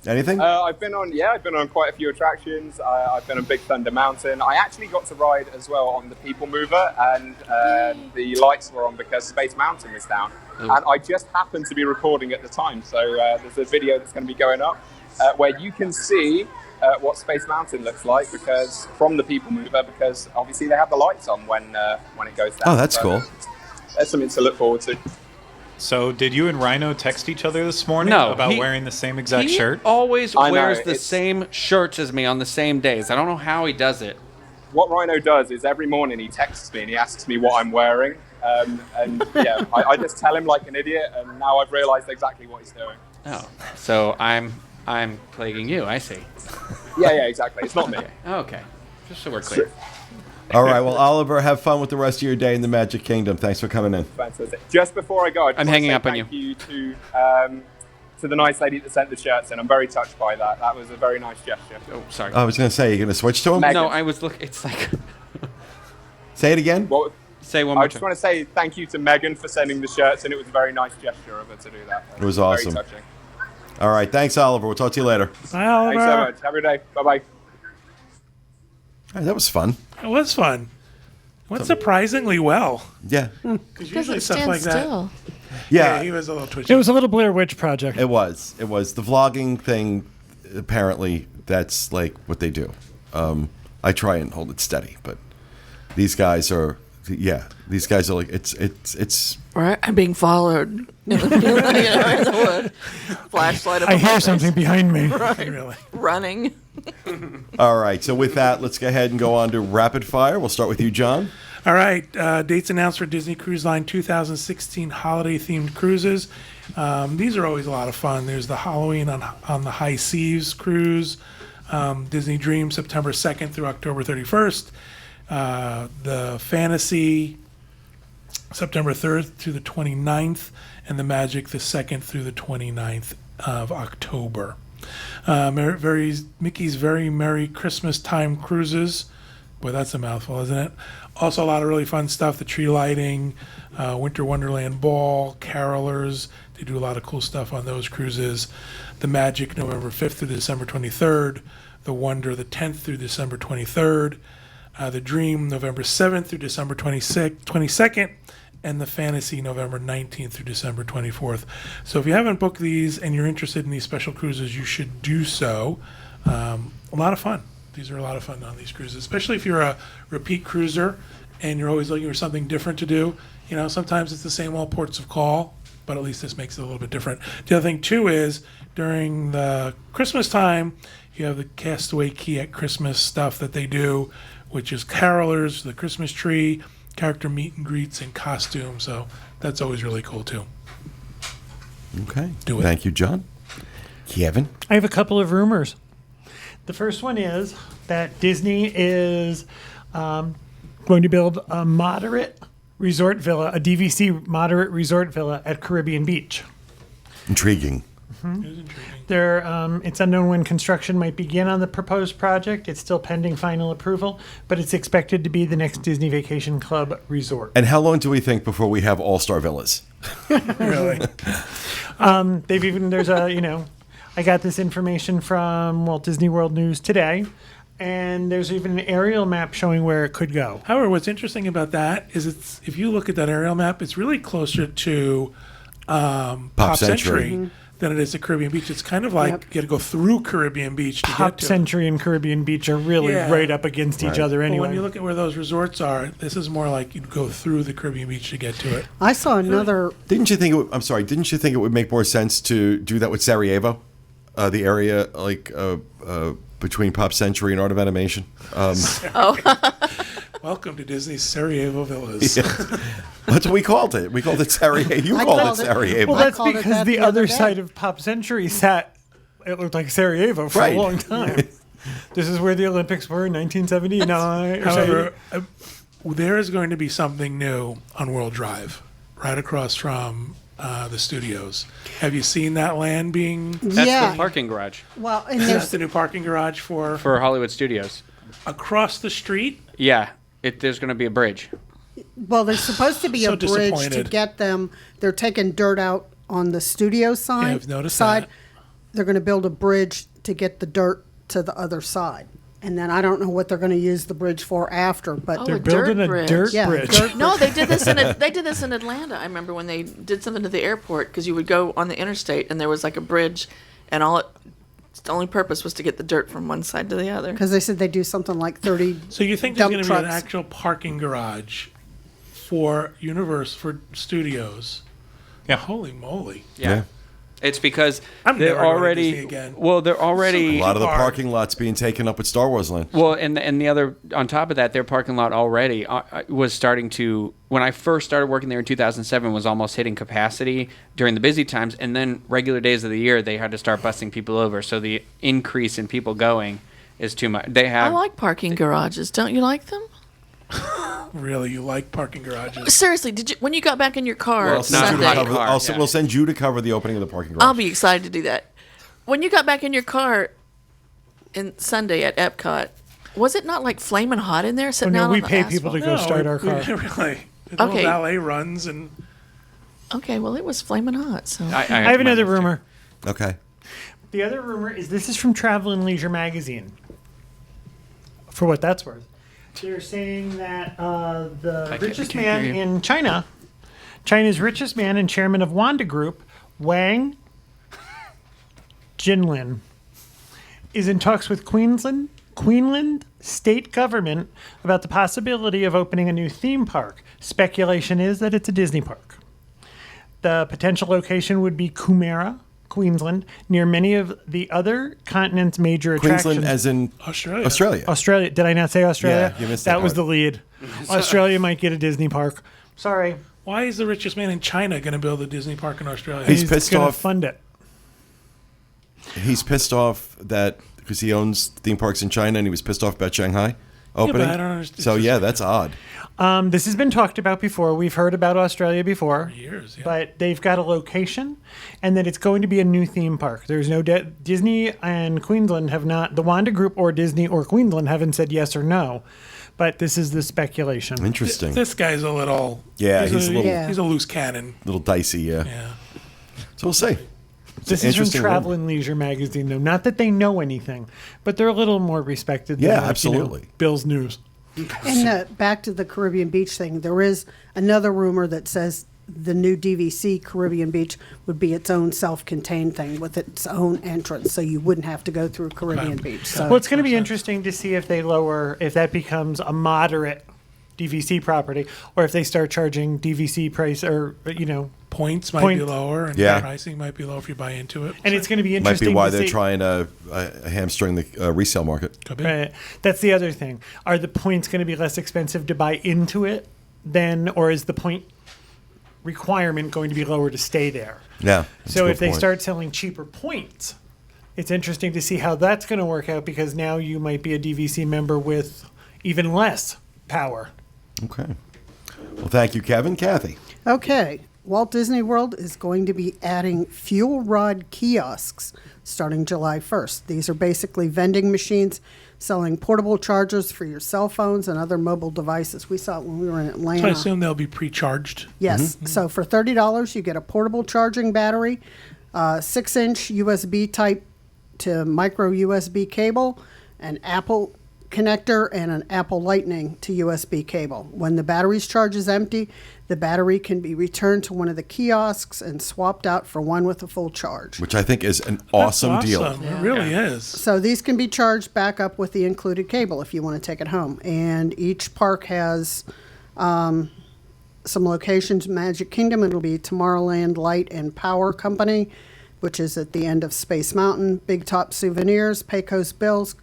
A: Anything?
I: I've been on quite a few attractions. I've been on Big Thunder Mountain. I actually got to ride as well on the People Mover, and the lights were on because Space Mountain was down. And I just happened to be recording at the time, so there's a video that's going to be going up where you can see what Space Mountain looks like because from the People Mover, because obviously they have the lights on when it goes down.
A: Oh, that's cool.
I: There's something to look forward to.
G: So, did you and Rhino text each other this morning
H: No,
G: about wearing the same exact
H: He
G: shirt?
H: always
I: I know,
H: wears the
I: it's-
H: same shirts as me on the same days. I don't know how he does it.
I: What Rhino does is every morning he texts me and he asks me what I'm wearing. And yeah, I just tell him like an idiot, and now I've realised exactly what he's doing.
H: Oh, so I'm plaguing you. I see.
I: Yeah, exactly. It's not me.
H: Okay, just so we're clear.
A: All right. Well, Oliver, have fun with the rest of your day in the Magic Kingdom. Thanks for coming in.
I: Fantastic. Just before I go, I just
H: I'm
I: want
H: hanging
I: to say
H: up on
I: thank you to the nice lady that sent the shirts in. I'm very touched by that. That was a very nice gesture.
H: Oh, sorry.
A: I was going to say, you're going to switch to him?
I: Megan.
H: No, I was looking. It's like
A: Say it again.
I: What,
H: say one
I: I
H: more
I: just
H: time.
I: want to say thank you to Megan for sending the shirts, and it was a very nice gesture of her to do that.
A: It was awesome.
I: Very touching.
A: All right. Thanks, Oliver. We'll talk to you later.
B: Bye, Oliver.
I: Thanks so much. Have a good day. Bye-bye.
A: All right, that was fun.
B: It was fun. Went surprisingly well.
A: Yeah.
B: Because usually stuff like that.
A: Yeah.
B: He was a little twitchy.
F: It was a little Blair Witch Project.
A: It was. The vlogging thing, apparently, that's like what they do. I try and hold it steady, but these guys are like, it's
D: Right, I'm being followed. In the wood. Flashlight up
F: I
D: on my
F: hear
D: face.
F: something behind me.
B: Really.
D: Running.
A: All right. So with that, let's go ahead and go on to rapid fire. We'll start with you, John.
B: All right, dates announced for Disney Cruise Line 2016 holiday-themed cruises. These are always a lot of fun. There's the Halloween on the High Seas cruise, Disney Dream September 2nd through October 31st, the Fantasy September 3rd through the 29th, and the Magic the 2nd through the 29th of October. Mickey's Very Merry Christmas Time Cruises. Boy, that's a mouthful, isn't it? Also, a lot of really fun stuff. The tree lighting, Winter Wonderland Ball, Carolers. They do a lot of cool stuff on those cruises. The Magic, November 5th through December 23rd. The Wonder, the 10th through December 23rd. The Dream, November 7th through December 22nd. And the Fantasy, November 19th through December 24th. So if you haven't booked these and you're interested in these special cruises, you should do so. A lot of fun. These are a lot of fun on these cruises, especially if you're a repeat cruiser and you're always looking for something different to do. You know, sometimes it's the same old ports of call, but at least this makes it a little bit different. The other thing, too, is during the Christmas time, you have the Castaway Key at Christmas stuff that they do, which is carolers, the Christmas tree, character meet and greets, and costumes. So that's always really cool, too.
A: Okay.
B: Do it.
A: Thank you, John. Kevin.
F: I have a couple of rumors. The first one is that Disney is going to build a moderate resort villa, a DVC moderate resort villa at Caribbean Beach.
A: Intriguing.
B: It was intriguing.
F: It's unknown when construction might begin on the proposed project. It's still pending final approval, but it's expected to be the next Disney Vacation Club resort.
A: And how long do we think before we have all-star villas?
B: Really?
F: I got this information from Walt Disney World News today, and there's even an aerial map showing where it could go.
B: However, what's interesting about that is if you look at that aerial map, it's really closer to Pop Century than it is to Caribbean Beach. It's kind of like you got to go through Caribbean Beach to
F: Pop
B: get to
F: Century and Caribbean Beach are really right up against each other
B: But
F: anyway.
B: when you look at where those resorts are, this is more like you'd go through the Caribbean Beach to get to it.
E: I saw another.
A: Didn't you think it would make more sense to do that with Sarajevo? The area between Pop Century and Art of Animation.
B: Welcome to Disney's Sarajevo Villas.
A: That's what we called it. We called it Sarajevo. You called it Sarajevo.
F: Well, that's
E: called it
F: because
E: that
F: the
E: the other
F: other
E: day.
F: side of Pop Century it looked like Sarajevo for
A: Right.
F: a long time. This is where the Olympics were in 1979.
B: However, there is going to be something new on World Drive, right across from the studios. Have you seen that land being?
H: That's
E: Yeah.
H: the parking garage
E: Well, and
B: That's
E: there's
B: the new parking garage for
H: for Hollywood Studios.
B: across the street.
H: Yeah, there's going to be a bridge.
E: there's supposed to be
B: So
E: a bridge to
B: disappointed.
E: get them. They're taking dirt out on the studio side.
B: I've noticed
E: side.
B: that.
E: They're going to build a bridge to get the dirt to the other side, and then I don't know what they're going to use the bridge for after. But
F: They're
D: a
F: building
D: dirt
F: a
D: bridge.
F: dirt
E: yeah,
F: bridge.
E: dirt
D: No, they did this in Atlanta. I remember when they did something to the airport because you would go on the interstate and there was like a bridge, and the only purpose was to get the dirt from one side to the other.
E: because they said they do something like 30.
B: So you think there's
E: Dump
B: going to be an
E: trucks.
B: actual parking garage for studios?
G: Yeah.
B: Holy moly!
H: Yeah. It's because
B: I'm
H: they're
B: never going to
H: already
B: Disney again.
H: well, they're already
A: A lot of the
B: hard.
A: parking lots being taken up with Star Wars land.
H: well, and the other on top of that, their parking lot already was starting to. When I first started working there in 2007, was almost hitting capacity during the busy times, and then regular days of the year they had to start busing people over. So the increase in people going is too much. They
D: I
H: have
D: like parking garages. Don't you like them?
B: Really, you like parking garages?
D: Seriously, did you when you got back in your car
A: Well, I'll send you to
D: Sunday?
A: cover-
H: Yeah.
A: We'll send you to cover the opening of the parking garage.
D: I'll be excited to do that. When you got back in your car in Sunday at Epcot, was it not like flaming hot in there sitting out
F: we
D: on the
F: pay
D: asphalt?
F: people to go start our car.
B: Really? The
D: Okay.
B: little valet runs and
D: Okay, well, it was flaming hot. So
H: I
F: I have another
H: my list,
F: rumor.
A: Okay.
F: The other rumor is this is from Travel and Leisure magazine. For what that's worth, they're saying that the richest
H: can't
F: man
H: hear you.
F: in China's richest man and chairman of Wanda Group, Wang Jinlin, is in talks with Queensland state government about the possibility of opening a new theme park. Speculation is that it's a Disney park. The potential location would be Coomera, Queensland, near many of the other continent's major attractions.
A: Queensland, as in
B: Australia.
F: Australia. Did I not say Australia?
A: Yeah, you missed that
F: was
A: part.
F: the lead. Australia might get a Disney park. Sorry.
B: Why is the richest man in China going to build a Disney park in Australia?
A: He's pissed
F: gonna
A: off.
F: Fund it.
A: He's pissed off that because he owns theme parks in China and he was pissed off about Shanghai opening.
B: I don't understand.
A: So yeah, that's odd.
F: This has been talked about before. We've heard about Australia before.
B: Years, yeah.
F: But they've got a location, and that it's going to be a new theme park. There's no Disney and Queensland have not. The Wanda Group or Disney or Queensland haven't said yes or no. But this is the speculation.
A: Interesting.
B: This guy's a little.
A: Yeah, he's a little-
E: Yeah.
B: He's a loose cannon.
A: little dicey, yeah.
B: Yeah.
A: So we'll see. It's
F: This
A: an
F: is from
A: interesting
F: Travel
A: rumor.
F: and Leisure magazine, though. Not that they know anything, but they're a little more respected than
A: Yeah,
F: like, you know,
A: absolutely.
F: Bill's News.
E: And back to the Caribbean Beach thing, there is another rumor that says the new DVC Caribbean Beach would be its own self-contained thing with its own entrance, so you wouldn't have to go through Caribbean Beach. So
F: Well, it's going to be interesting to see if they lower, if that becomes a moderate DVC property, or if they start charging DVC price, or
B: Points might
F: Point-
B: be lower, and
A: Yeah.
B: pricing might be low if you buy into it.
F: and it's going to be
A: Might
F: interesting.
A: be why
F: to
A: they're
F: see-
A: trying to hamstring the resale market.
B: Could be.
F: Right. That's the other thing. Are the points going to be less expensive to buy into it then, or is the point requirement going to be lower to stay there?
A: Yeah. that's a
F: So
A: good
F: if they
A: point.
F: start selling cheaper points, it's interesting to see how that's going to work out, because now you might be a DVC member with even less power.
A: Okay. Well, thank you, Kevin. Kathy.
E: Okay, Walt Disney World is going to be adding fuel rod kiosks starting July 1st. These are basically vending machines selling portable chargers for your cell phones and other mobile devices. We saw it when we were in
B: So I
E: Atlanta.
B: assume they'll be pre-charged.
E: Yes. So for $30, you get a portable charging battery, 6-inch USB type to micro USB cable, an Apple connector, and an Apple Lightning to USB cable. When the battery's charge is empty, the battery can be returned to one of the kiosks and swapped out for one with a full charge.
A: Which I think is an awesome deal.
B: It really is.
E: So these can be charged back up with the included cable if you want to take it home. And each park has some locations. Magic Kingdom, it'll be Tomorrowland Light and Power Company, which is at the end of Space Mountain. Big Top Souvenirs, Pecos Bills,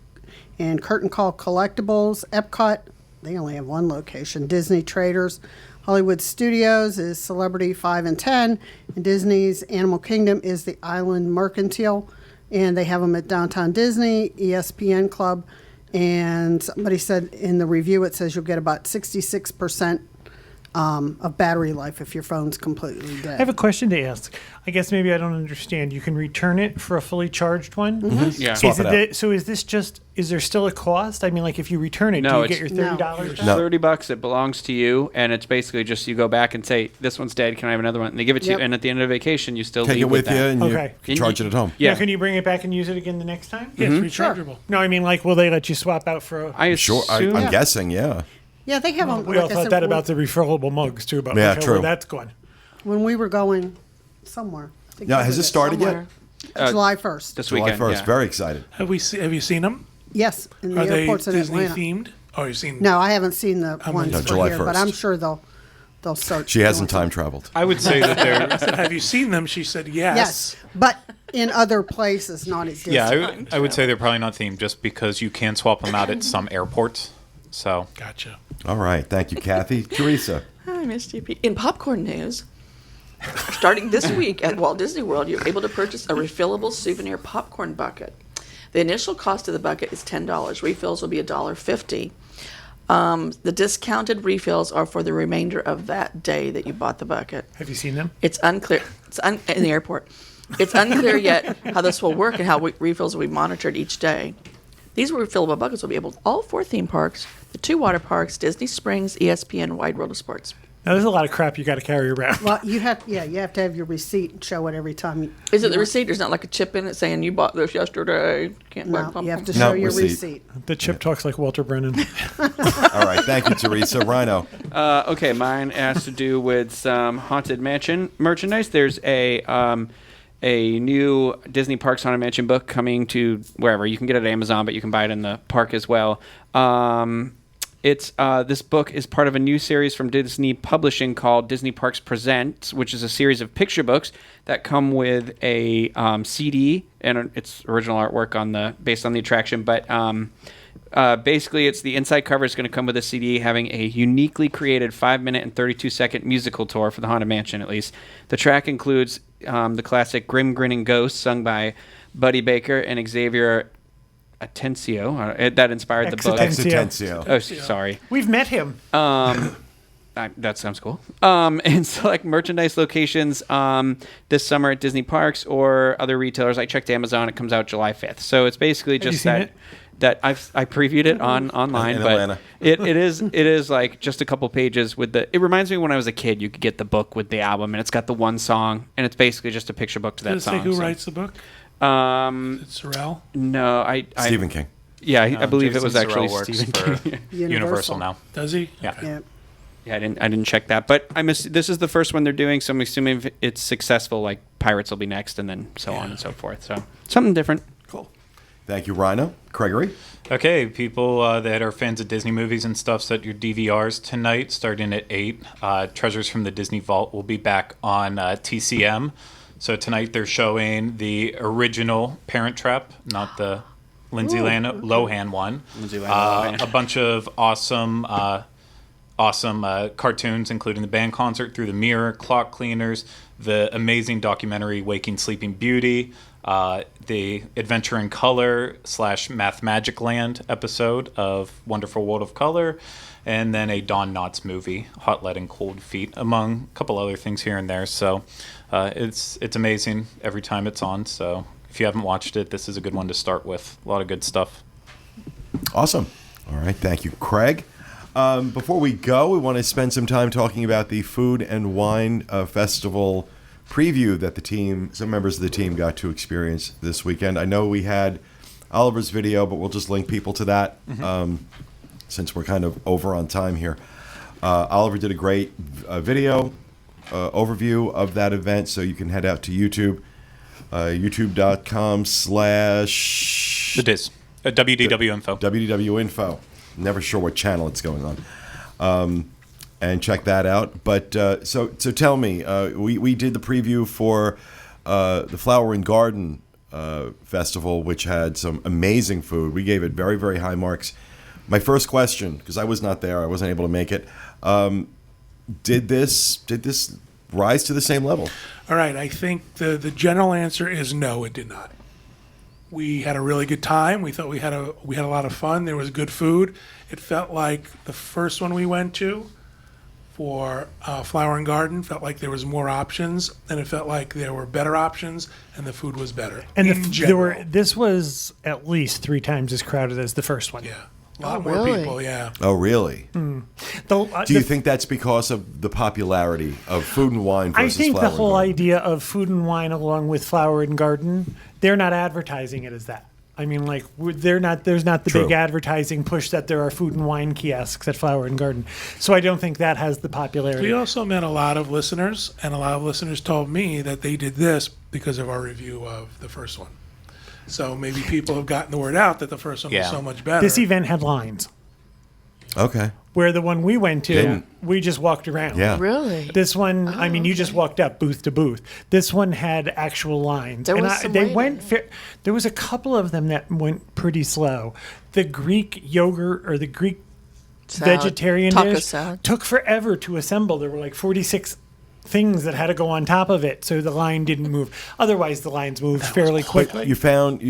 E: and Curtain Call Collectibles. Epcot, they only have one location. Disney Traders. Hollywood Studios is Celebrity 5 and 10. And Disney's Animal Kingdom is the Island Mercantile. And they have them at Downtown Disney, ESPN Club. And somebody said in the review, it says you'll get about 66% of battery life if your phone's completely dead.
F: I have a question to ask. I guess maybe I don't understand. You can return it for a fully charged one?
H: Yeah.
A: Swap
F: Is
A: it out.
F: so is this just, is there still a cost? I mean, like if you return it,
H: No,
F: do you
H: it's-
F: get your $30
H: It's
F: back?
A: No.
H: $30. It belongs to you, and it's basically just you go back and say, "This one's dead. Can I have another one?" And they give it to
E: Yep.
H: you. And at the end of vacation, you still
A: Take
H: leave
A: it with you
H: that.
A: and
F: Okay.
A: you charge it at home.
H: Yeah.
F: Now, can you bring it back and use it again the next time?
B: Yeah, it's rechargeable.
F: No, I mean, like, will they let you swap out for a...
H: I
A: Sure.
H: assume.
A: I'm guessing, yeah.
E: Yeah, they have them.
F: We all thought that about the refillable mugs, too, but
A: Yeah,
F: look
A: true.
F: where that's going.
E: when we were going somewhere. I think
A: Now,
E: we
A: has
E: did
A: it started
D: Somewhere.
A: yet?
E: July 1st.
H: This
A: July
H: weekend.
A: 1st.
H: Yeah.
A: Very excited.
B: Have you seen them?
E: Yes, in the
B: Are they
E: airports in
B: Disney
E: Atlanta.
B: themed? Oh, you've seen.
E: No, I haven't seen the
B: many?
E: ones
B: No,
E: for
A: July
E: here, but
A: 1st.
E: I'm sure they'll start.
A: She hasn't
E: doing
A: time traveled.
G: I would say that they're.
B: I said, have you seen them? She said yes.
E: Yes, but in other places, not at Disney.
G: Yeah, I would say they're probably not themed just because you can swap them out at some airports. So
B: Gotcha.
A: All right. Thank you, Kathy. Teresa.
D: Hi, Miss GP. In popcorn news, starting this week at Walt Disney World, you're able to purchase a refillable souvenir popcorn bucket. The initial cost of the bucket is $10. Refills will be $1.50. The discounted refills are for the remainder of that day that you bought the bucket.
F: Have you seen them?
D: It's unclear. In the airport. It's unclear yet how this will work and how refills will be monitored each day. These refillable buckets will be able to all 4 theme parks, the 2 water parks, Disney Springs, ESPN, Wide World of Sports.
F: Now, there's a lot of crap you got to carry around.
E: Well, you have to have your receipt and show it every time.
D: Is it the receipt? There's not like a chip in it saying you bought this yesterday. Can't buy
E: No,
D: popcorn.
E: you have to
A: No,
E: show your
A: receipt.
E: receipt.
F: The chip talks like Walter Brennan.
A: All right. Thank you, Teresa. Rhino.
H: Okay, mine has to do with some Haunted Mansion merchandise. There's a new Disney Parks Haunted Mansion book coming to wherever. You can get it at Amazon, but you can buy it in the park as well. It's this book is part of a new series from Disney Publishing called Disney Parks Presents, which is a series of picture books that come with a CD and its original artwork based on the attraction. But basically, it's the inside cover is going to come with a CD having a uniquely created 5-minute and 32-second musical tour for the Haunted Mansion. At least the track includes the classic "Grim Grinning Ghost" sung by Buddy Baker and Xavier Atencio, that inspired the book.
A: Exitencio.
H: Oh, sorry.
F: We've met him.
H: That sounds cool. And select merchandise locations this summer at Disney Parks or other retailers. I checked Amazon. It comes out July 5th. So it's basically
F: Have you
H: just
F: seen
H: that.
F: it?
H: That I previewed it online,
A: In
H: but
A: Atlanta.
H: it is like just a couple pages with the. It reminds me when I was a kid, you could get the book with the album, and it's got the one song, and it's basically just a picture book to that
B: Does it
H: song.
B: say who
H: so.
B: writes the book?
H: It's
B: Sorrell?
H: No, I
A: Stephen King.
H: Yeah, I believe it
G: Jason
H: was actually
G: Sorrell works
H: Stephen
G: for
H: King.
G: Universal now.
B: Does he?
G: Yeah.
E: Yeah.
H: Yeah, I didn't check that, but this is the first one they're doing, so I'm assuming if it's successful, like Pirates will be next, and then so on and so forth. So something different.
A: Cool. Thank you, Rhino. Gregory?
G: Okay, people that are fans of Disney movies and stuff, set your DVRs tonight, starting at 8. Treasures from the Disney Vault will be back on TCM. So tonight they're showing the original Parent Trap, not the Lindsay Lohan one. A bunch of awesome cartoons, including the band concert, Through the Mirror, Clock Cleaners, the amazing documentary Waking Sleeping Beauty, the Adventure in Color / Math Magic Land episode of Wonderful World of Color, and then a Don Knotts movie, Hot Lead and Cold Feet, among a couple other things here and there. So it's amazing every time it's on. So if you haven't watched it, this is a good one to start with. A lot of good stuff.
A: Awesome. All right. Thank you, Craig. Before we go, we want to spend some time talking about the Food and Wine Festival preview that some members of the team got to experience this weekend. I know we had Oliver's video, but we'll just link people to that since we're kind of over on time here. Oliver did a great video overview of that event, so you can head out to YouTube, youtube.com/
G: It is. WDW Info.
A: WDW Info. Never sure what channel it's going on. And check that out. But so tell me, we did the preview for the Flower and Garden Festival, which had some amazing food. We gave it very, very high marks. My first question, because I was not there, I wasn't able to make it. Did this rise to the same level?
B: All right, I think the general answer is no, it did not. We had a really good time. We thought we had a lot of fun. There was good food. It felt like the first one we went to for Flower and Garden felt like there was more options, and it felt like there were better options, and the food was better.
F: And
B: general.
F: this was at least 3 times as crowded as the first one.
B: Yeah, a lot more people. Yeah.
A: Oh, really? Do you
F: The-
A: think that's because of the popularity of Food and Wine
F: I
A: versus
F: think
A: Flower
F: the whole
A: and Garden?
F: idea of Food and Wine along with Flower and Garden, they're not advertising it as that. I mean, like there's not the
A: True.
F: big advertising push that there are Food and Wine kiosks at Flower and Garden. So I don't think that has the popularity.
B: We also met a lot of listeners, and a lot of listeners told me that they did this because of our review of the first one. So maybe people have gotten the word out that the first one was so much better.
F: This event had lines.
A: Okay.
F: Where the one we went to,
A: Didn't.
F: we just walked around.
A: Yeah.
D: Really?
F: This one, I mean, you just walked up booth to booth. This one had actual lines.
D: There
F: and
D: was some
F: they
D: waiting.
F: went. There was a couple of them that went pretty slow. The Greek yogurt or the Greek
D: Salad.
F: vegetarian
D: Taco
F: dish
D: salad.
F: took forever to assemble. There were like 46 things that had to go on top of it, so the line didn't move. Otherwise, the lines moved fairly quickly.
A: You found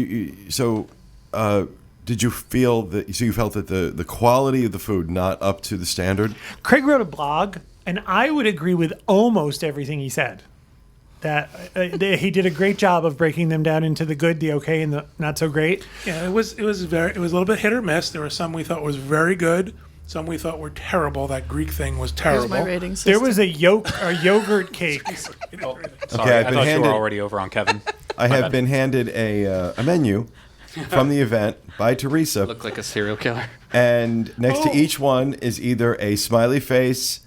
A: did you feel that? So you felt that the quality of the food not up to the standard?
F: Craig wrote a blog, and I would agree with almost everything he said. That he did a great job of breaking them down into the good, the okay, and the not so great.
B: Yeah, it was a little bit hit or miss. There were some we thought was very good, some we thought were terrible. That Greek thing was terrible.
D: Here's my rating system.
F: There was a yogurt cake.
G: Sorry,
A: Okay, I've
G: I
A: been
G: thought you
A: handed-
G: were already over on Kevin.
A: I have been handed a menu from the event by Teresa,
H: Look like a serial killer.
A: and next to each one is either a smiley face,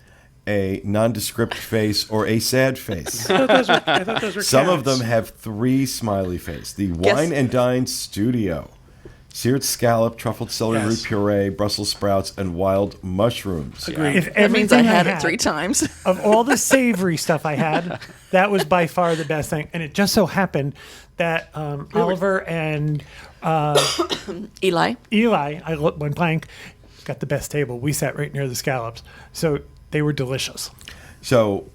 A: a nondescript face, or a sad face.
B: I thought those were
A: Some of
B: cats.
A: them have 3 smiley face. The Wine and Dine Studio seared scallop, truffled celery
B: Yes.
A: root puree, Brussels sprouts, and wild mushrooms.
B: Agreed.
F: If
D: That means I
F: everything
D: had it 3 times.
F: of all the savory stuff I had, that was by far the best thing. And it just so happened that Oliver and
D: Eli.
F: Eli, I went blank, got the best table. We sat right near the scallops. So they were delicious.
A: So,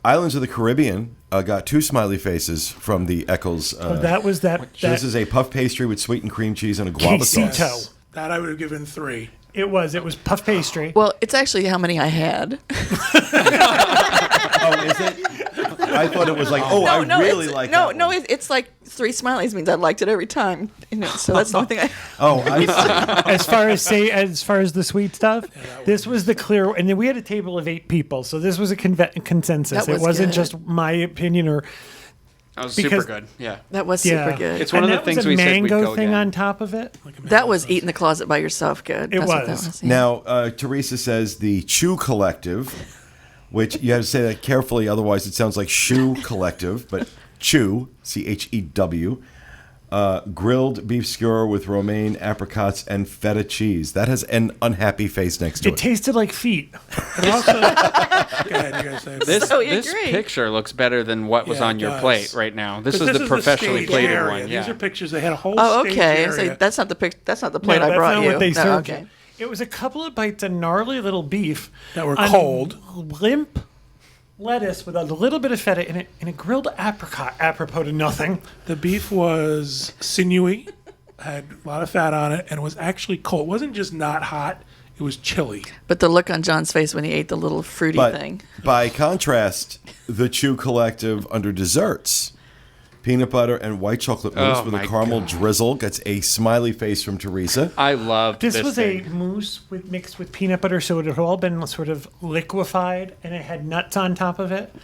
A: Islands of the Caribbean got 2 smiley faces from the Eccles.
F: That was that.
A: This is a puff pastry with sweetened cream cheese and a guava
F: Quesito.
A: sauce.
B: That I would have given 3.
F: It was puff pastry.
D: Well, it's actually how many I had.
A: Oh, is it? I thought it was like, I really like that
D: No,
A: one.
D: it's like 3 smileys means I liked it every time. So that's the only thing I.
A: Oh, I see.
F: as far as the sweet stuff, this was the clear. And then we had a table of 8 people, so this was a consensus.
D: That was
F: it wasn't
D: good.
F: just my opinion or.
H: That was
F: Because-
H: super good. Yeah.
D: That was
F: Yeah,
D: super good.
H: It's one of
F: And
H: the
F: that
H: things
F: was a
H: we said we'd
F: mango
H: go
F: thing
H: again.
F: on top of it.
D: That was eat in the closet by yourself good.
F: It
D: That's what that
F: was.
D: yeah.
A: Now, Teresa says the Chew Collective, which you have to say that carefully, otherwise it sounds like Shoe Collective, but Chew, Chew, grilled beef skewer with romaine, apricots, and feta cheese. That has an unhappy face next to
F: It
A: it.
F: tasted like feet. It also,
B: Go ahead, you guys say it.
H: This
D: So you
H: this
D: agree.
H: picture looks better than what was
B: Yeah,
H: on
B: it
H: your
B: does.
H: plate right now. This is
B: But
H: the professionally
B: stage
H: plated
B: area.
H: one.
B: These
H: Yeah.
B: are pictures. They had a whole
D: Oh,
B: stage
D: okay.
B: area.
D: So that's not the That's not the
F: no,
D: plate I
F: that's
D: brought
F: not
D: you.
F: what they
D: No,
F: served.
D: okay.
F: It was a couple of bites of gnarly little beef
B: That were
F: on
B: cold.
F: limp lettuce with a little bit of feta in it, and a grilled apricot, apropos to nothing.
B: The beef was sinewy, had a lot of fat on it, and was actually cold. It wasn't just not hot; it was chilly.
D: But the look on John's face when he ate the little fruity
A: But
D: thing.
A: by contrast, the Chew Collective under desserts, peanut butter and white chocolate mousse
H: Oh
A: with a
H: my
A: caramel
H: God.
A: drizzle gets a smiley face from Teresa.
H: I loved
F: This
H: this
F: was
H: thing.
F: a mousse mixed with peanut butter, so it had all been sort of liquefied, and it had nuts on top of it.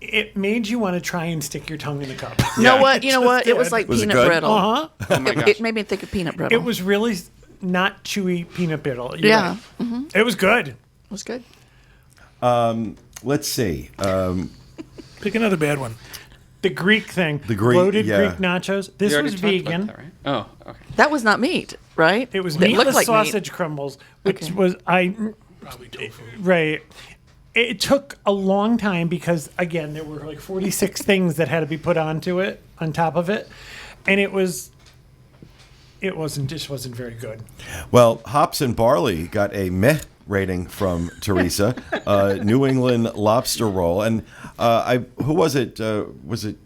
F: It made you want to try and stick your tongue in the cup.
D: You know
H: Yeah.
D: what? You know what? It was like
A: Was it
D: peanut
A: good?
D: brittle.
F: Uh-huh.
H: Oh my
D: It,
H: gosh.
D: it made me think of peanut brittle.
F: It was really not chewy peanut brittle. You're
D: Yeah.
F: right. It was good.
D: It was good.
A: Let's see.
B: Pick another bad one.
F: The Greek thing.
A: The Greek-
F: Loaded
A: yeah.
F: Greek nachos. This
H: We already
F: was
H: talked about
F: vegan.
H: that, right? Oh, okay.
D: That was not meat, right?
F: It was
D: looked
F: meatless
D: like meat.
F: sausage crumbles, which
D: Okay.
F: was
B: Probably tofu.
F: right. It took a long time because again there were like 46 things that had to be put onto it on top of it, and it wasn't very good.
A: Well, Hops and Barley got a meh rating from Teresa. New England lobster roll, and who was it? Was it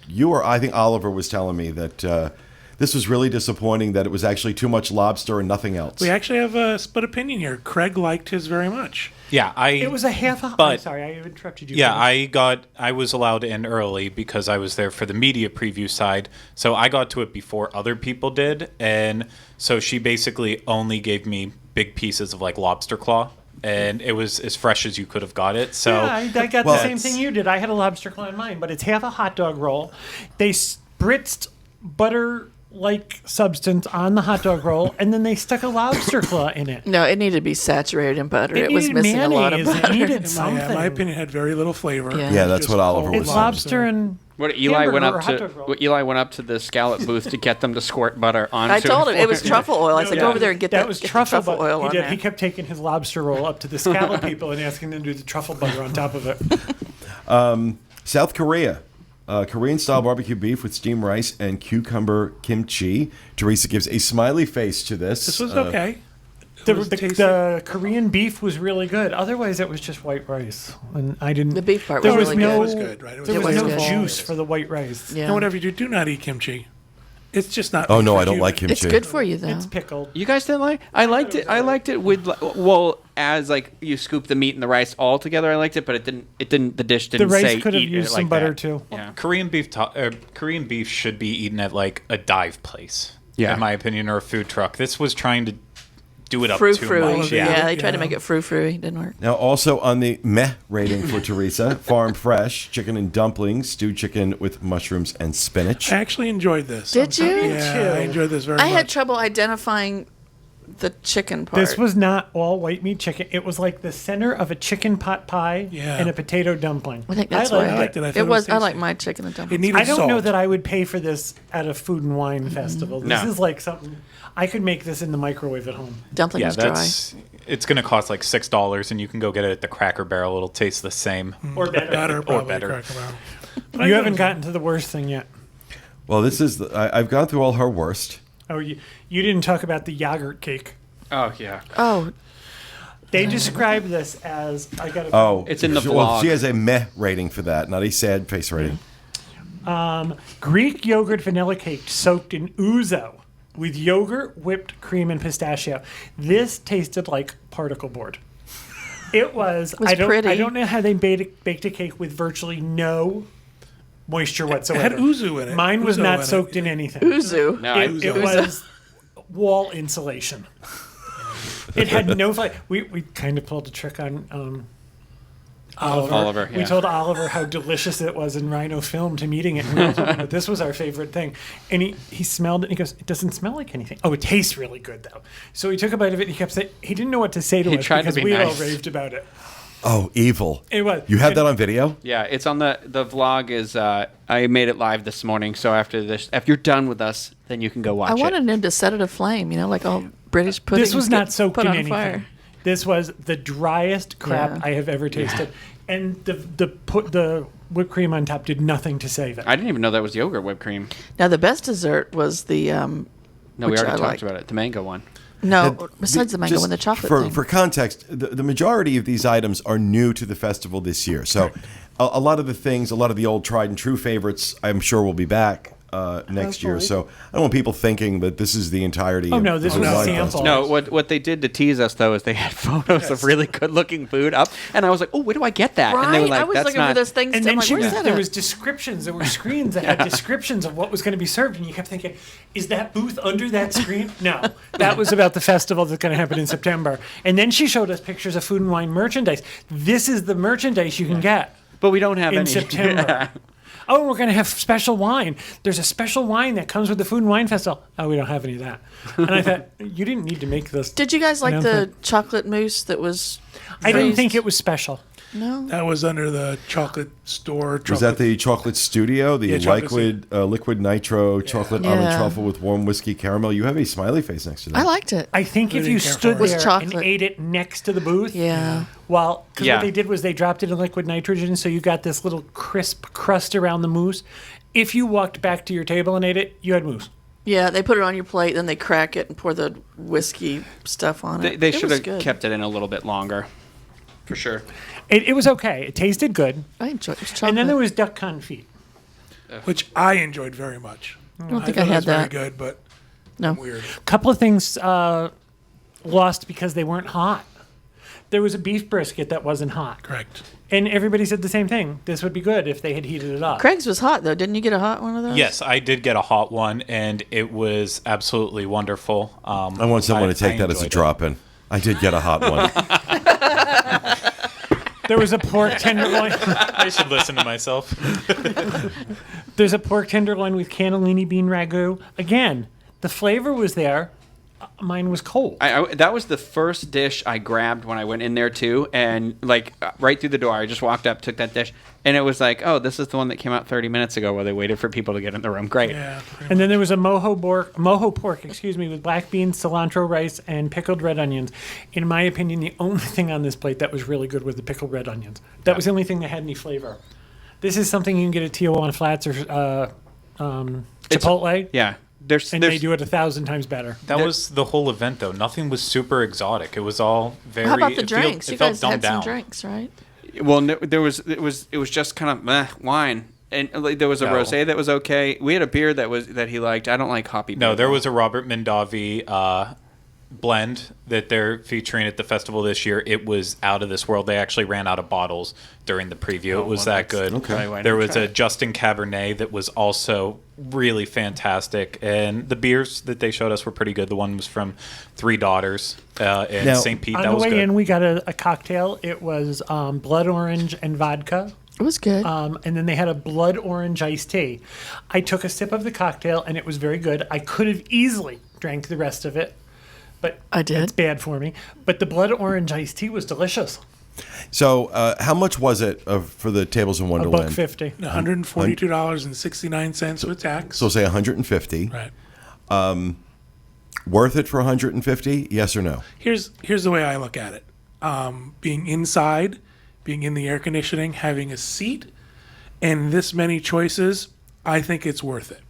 A: you or I think Oliver was telling me that this was really disappointing that it was actually too much lobster and nothing else.
B: We actually have a split opinion here. Craig liked his very much.
G: Yeah,
F: It was a half a. I'm
G: But-
F: sorry, I interrupted you.
G: Yeah,
F: Kevin.
G: I was allowed in early because I was there for the media preview side. So I got to it before other people did. And so she basically only gave me big pieces of like lobster claw. And it was as fresh as you could have got it. So
F: Yeah, I got
A: Well,
F: the same thing you did. I had a lobster claw in mine, but it's half a hot dog roll. They spritzed butter-like substance on the hot dog roll, and then they stuck a lobster claw in it.
D: No, it needed to be saturated in butter. It, was
F: needed
D: missing a lot of
F: mayonnaise.
D: butter.
F: It needed
B: In
F: something.
B: my opinion, had very little flavor.
D: Yeah.
A: Yeah, that's
B: Just
A: what Oliver
B: cold
A: was
F: It's
A: saying.
F: lobster and
H: What Eli went
F: hamburger or
H: up
F: hot
H: to?
F: dog roll.
H: What Eli went up to the scallop booth to get them to squirt butter onto.
D: I told him it was truffle oil. I said,
H: Yeah.
D: go over there and get that,
F: was
D: get the
F: truffle,
D: truffle oil
F: he
D: on
F: did.
D: there.
F: He kept taking his lobster roll up to the scallop people and asking them to do the truffle butter on top of it.
A: South Korea. Korean style barbecue beef with steamed rice and cucumber kimchi. Teresa gives a smiley face to this.
B: This was okay.
F: The,
B: was
F: the,
B: tasty.
F: the Korean beef was really good. Otherwise, it was just white rice, and I didn't.
D: The beef part
F: there
D: was
F: was
D: really
F: no,
B: It was good, right? It was
F: There
D: It
F: was
D: was
F: no
D: good.
F: juice for the white rice.
D: Yeah.
B: And whatever you do, do not eat kimchi. It's just not.
A: Oh
B: made
A: no,
B: for
A: I don't
B: you.
A: like kimchi.
D: It's good for you, though.
F: It's pickled.
H: You guys didn't like? I liked it. I liked it with well, as like you scoop the meat and the rice all together. I liked it, but it didn't. It didn't. The dish
F: The
H: didn't
F: rice
H: say
F: could have
H: eat
F: used
H: it
F: some
H: like
F: butter
H: that.
F: too.
H: Yeah.
G: Korean beef should be eaten at like a dive place.
H: Yeah.
G: In my opinion, or a food truck. This was trying to do it up
D: Frou
G: too
D: frou.
G: much.
D: Yeah, they tried to
B: Yeah.
D: make it frou frou. It didn't work.
A: Now, also on the meh rating for Teresa, farm fresh chicken and dumplings, stewed chicken with mushrooms and spinach.
B: I actually enjoyed this.
D: Did you?
B: Yeah, I enjoyed this very
D: I
B: much.
D: had trouble identifying the chicken part.
F: This was not all white meat chicken. It was like the center of a chicken pot pie and a potato dumpling.
D: I think that's why I liked
B: it. I thought
D: It was. I
B: tasty.
D: like my chicken and dumplings.
B: It needed
F: I don't
B: salt.
F: know that I would pay for this at a food and wine festival. This is like something I could make this in the microwave at home.
D: Dumpling
G: Yeah,
D: is dry.
G: it's going to cost like $6, and you can go get it at the Cracker Barrel. It'll taste the same.
F: Or better.
B: Better, probably.
G: better.
B: Cracker Barrel.
F: You haven't gotten to the worst thing yet.
A: Well, this is I've gone through all her worst.
F: Oh, you didn't talk about the yogurt cake.
H: Oh yeah.
D: Oh,
F: They describe this as
H: It's in the
A: Well,
H: vlog.
A: she has a meh rating for that, not a sad face rating.
F: Greek yogurt vanilla cake soaked in ouzo with yogurt, whipped cream, and pistachio. This tasted like particle board. It was.
D: was
F: I don't.
D: pretty.
F: I don't know how they baked a cake with virtually no moisture
B: It
F: whatsoever.
B: had ouzo in it.
F: Mine was
B: Ouzo
F: not
B: in it.
F: soaked in anything.
D: Uzu.
H: No,
F: It was wall insulation. It had no flavor. We kind of pulled a trick on
H: Oliver.
F: We told Oliver how delicious it was, and Rhino filmed him eating it. And we all told him that this was our favorite thing. And he smelled it, and he goes, "It doesn't smell like anything." Oh, it tastes really good, though. So he took a bite of it, and he kept saying, he didn't know what to say to
H: He
F: us
H: tried to
F: because
H: be
F: we all
H: nice.
F: raved about it.
A: Oh, evil.
F: It was.
A: You have
F: And-
A: that on video?
H: Yeah, it's on the vlog. Is I made it live this morning. So after you're done with us, then you can go watch
D: I
H: it.
D: wanted him to set it aflame. Like all British puddings.
F: This was not soaked
D: put
F: in
D: on
F: anything.
D: fire.
F: This was the driest crap
D: Yeah.
F: I have ever tasted. And the whipped cream on top did nothing to save it.
H: I didn't even know that was yogurt whipped cream.
D: Now the best dessert was the
H: No, we
D: which
H: already
D: I
H: talked
D: liked.
H: about it. The mango one.
D: No, besides the mango
A: Just
D: and the chocolate
A: for,
D: thing.
A: For context, the majority of these items are new to the festival this year. So a lot of the things, a lot of the old tried and true favorites, I'm sure will be back next year.
E: Hopefully.
A: So I don't want people thinking that this is the entirety
F: Oh,
A: of
F: no, this
A: the
F: was a
A: wine
F: sample.
A: festival.
H: No, what they did to tease us though is they had photos of really good looking food up, and I was like, oh, where do I get that? And they were
D: Right?
H: like,
D: I was
H: that's
D: looking
H: not.
D: for those things.
F: And
D: I'm
F: then
D: like, where's that
F: there
D: at?
F: was descriptions. There were screens that had descriptions of what was going to be served, and you kept thinking, "Is that booth under that screen?" No, that was about the festival that's going to happen in September. And then she showed us pictures of food and wine merchandise. This is the merchandise you can get
H: But we don't have
F: in
H: any.
F: September. Oh, we're going to have special wine. There's a special wine that comes with the Food and Wine Festival. Oh, we don't have any of that. And I thought, you didn't need to make this.
D: Did you guys like the
F: announcement.
D: chocolate mousse that was?
F: I didn't
D: freezed?
F: think it was special.
D: No.
B: That was under the chocolate store.
A: Was that the chocolate studio, the
B: Yeah, chocolate
A: liquid nitro chocolate almond
D: Yeah.
A: truffle with warm whiskey caramel? You have a smiley face next to that.
D: I liked it.
F: I think if
B: Really
F: you
B: careful.
F: stood
B: Was
F: there and
D: chocolate.
F: ate it next to the booth,
D: Yeah.
F: because
H: Yeah.
F: what they did was they dropped it in liquid nitrogen, so you got this little crisp crust around the mousse. If you walked back to your table and ate it, you had mousse.
D: Yeah, they put it on your plate, then they crack it and pour the whiskey stuff on it.
H: They
D: It
H: should
D: was
H: have
D: good.
H: kept it in a little bit longer, for sure.
F: It was okay. It tasted good.
D: I enjoyed it. It was chocolate.
F: And then there was duck confit.
B: which I enjoyed very much.
D: I don't think
B: thought
D: I
B: it was
D: had that.
B: very good, but
D: No.
B: weird.
F: A couple of things lost because they weren't hot. There was a beef brisket that wasn't hot.
B: Correct.
F: And everybody said the same thing. This would be good if they had heated it up.
D: Craig's was hot, though. Didn't you get a hot one of those?
G: Yes, I did get a hot one, and it was absolutely wonderful.
A: I want someone to take that as a
G: enjoyed it.
A: drop-in. I did get a hot one.
F: There was a pork tenderloin.
G: I should listen to myself.
F: There's a pork tenderloin with cannellini bean ragu. Again, the flavor was there. Mine was cold.
H: That was the first dish I grabbed when I went in there too, and right through the door, I just walked up, took that dish, and it was like, oh, this is the one that came out 30 minutes ago, while they waited for people to get in the room. Great.
B: Yeah.
F: And then there was a mojo pork, with black beans, cilantro rice, and pickled red onions. In my opinion, the only thing on this plate that was really good was the pickled red onions. That was the only thing that had any flavor. This is something you can get at Tijuana Flats or Chipotle,
H: Yeah.
F: and they do it 1,000 times better.
G: That was the whole event, though. Nothing was super exotic. It was all very.
D: How about the
G: it felt-
D: drinks?
G: it
D: You
G: felt
D: guys
G: dumbed
D: had some
G: down.
D: drinks, right?
H: Well, no, it was just kind of meh, wine, and there was a
G: No.
H: rosé that was okay. We had a beer that he liked. I don't like hoppy beer.
G: No, there was a Robert Mondavi blend that they're featuring at the festival this year. It was out of this world. They actually ran out of bottles during the preview. It was
H: well,
G: that good.
H: probably why I
G: There
H: didn't
G: was
H: try
G: a
H: it.
G: Justin Cabernet that was also really fantastic. And the beers that they showed us were pretty good. The one was from Three Daughters in
A: Now,
G: St. Pete.
F: On
G: That
F: the
G: was
F: way
G: good.
F: in, we got a cocktail. It was blood orange and vodka.
D: It was good.
F: And then they had a blood orange iced tea. I took a sip of the cocktail, and it was very good. I could have easily drank the rest of it, but
D: I did.
F: It's bad for me. But the blood orange iced tea was delicious.
A: So, how much was it for the tables in Wonderland?
F: $1.50.
B: $142.69 with tax.
A: So say 150.
B: Right.
A: Worth it for 150? Yes or no?
B: Here's the way I look at it. Being inside, being in the air conditioning, having a seat, and this many choices, I think it's worth it.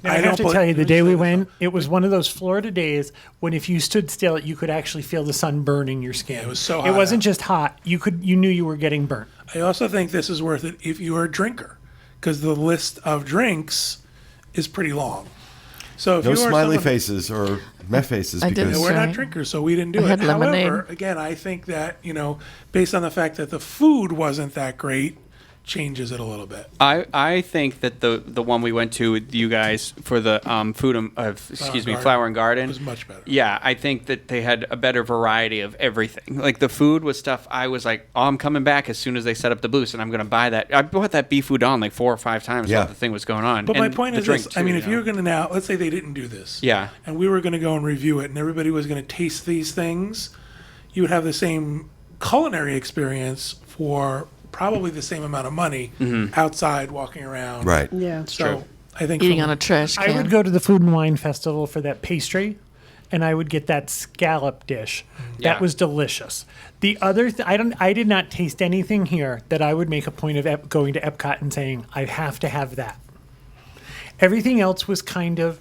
F: Now, I have to tell you, the day we went, it was one of those Florida days when if you stood still, you could actually feel the sun burning your skin.
B: It was so hot
F: It wasn't
B: out.
F: just hot. You knew you were getting burnt.
B: I also think this is worth it if you're a drinker, because the list of drinks is pretty long. So if
A: No
B: you are
A: smiley
B: someone-
A: faces or meh faces
D: I
A: because
D: didn't.
B: We're not
D: Right.
B: drinkers, so we didn't do
D: I
B: it.
D: had lemonade.
B: However, again, I think that, based on the fact that the food wasn't that great, changes it a little bit.
H: I think that the one we went to with you guys for the Flower and Garden
B: was much better.
H: Yeah, I think that they had a better variety of everything. Like the food was stuff I was like, oh, I'm coming back as soon as they set up the booth, and I'm going to buy that. I bought that beef udon like 4 or 5 times while the thing was going on.
B: But
H: And
B: my point
H: the
B: is
H: drink
B: this.
H: too,
B: I mean, if
H: know?
B: you were going to now, let's say they didn't do this.
H: Yeah.
B: And we were going to go and review it, and everybody was going to taste these things, you would have the same culinary experience for probably the same amount of money outside walking around.
A: Right.
E: Yeah.
B: So I think
D: Eating on a trash can.
F: I would go to the Food and Wine Festival for that pastry, and I would get that scallop dish.
H: Yeah.
F: That was delicious. The other, I did not taste anything here that I would make a point of going to Epcot and saying I have to have that. Everything else was kind of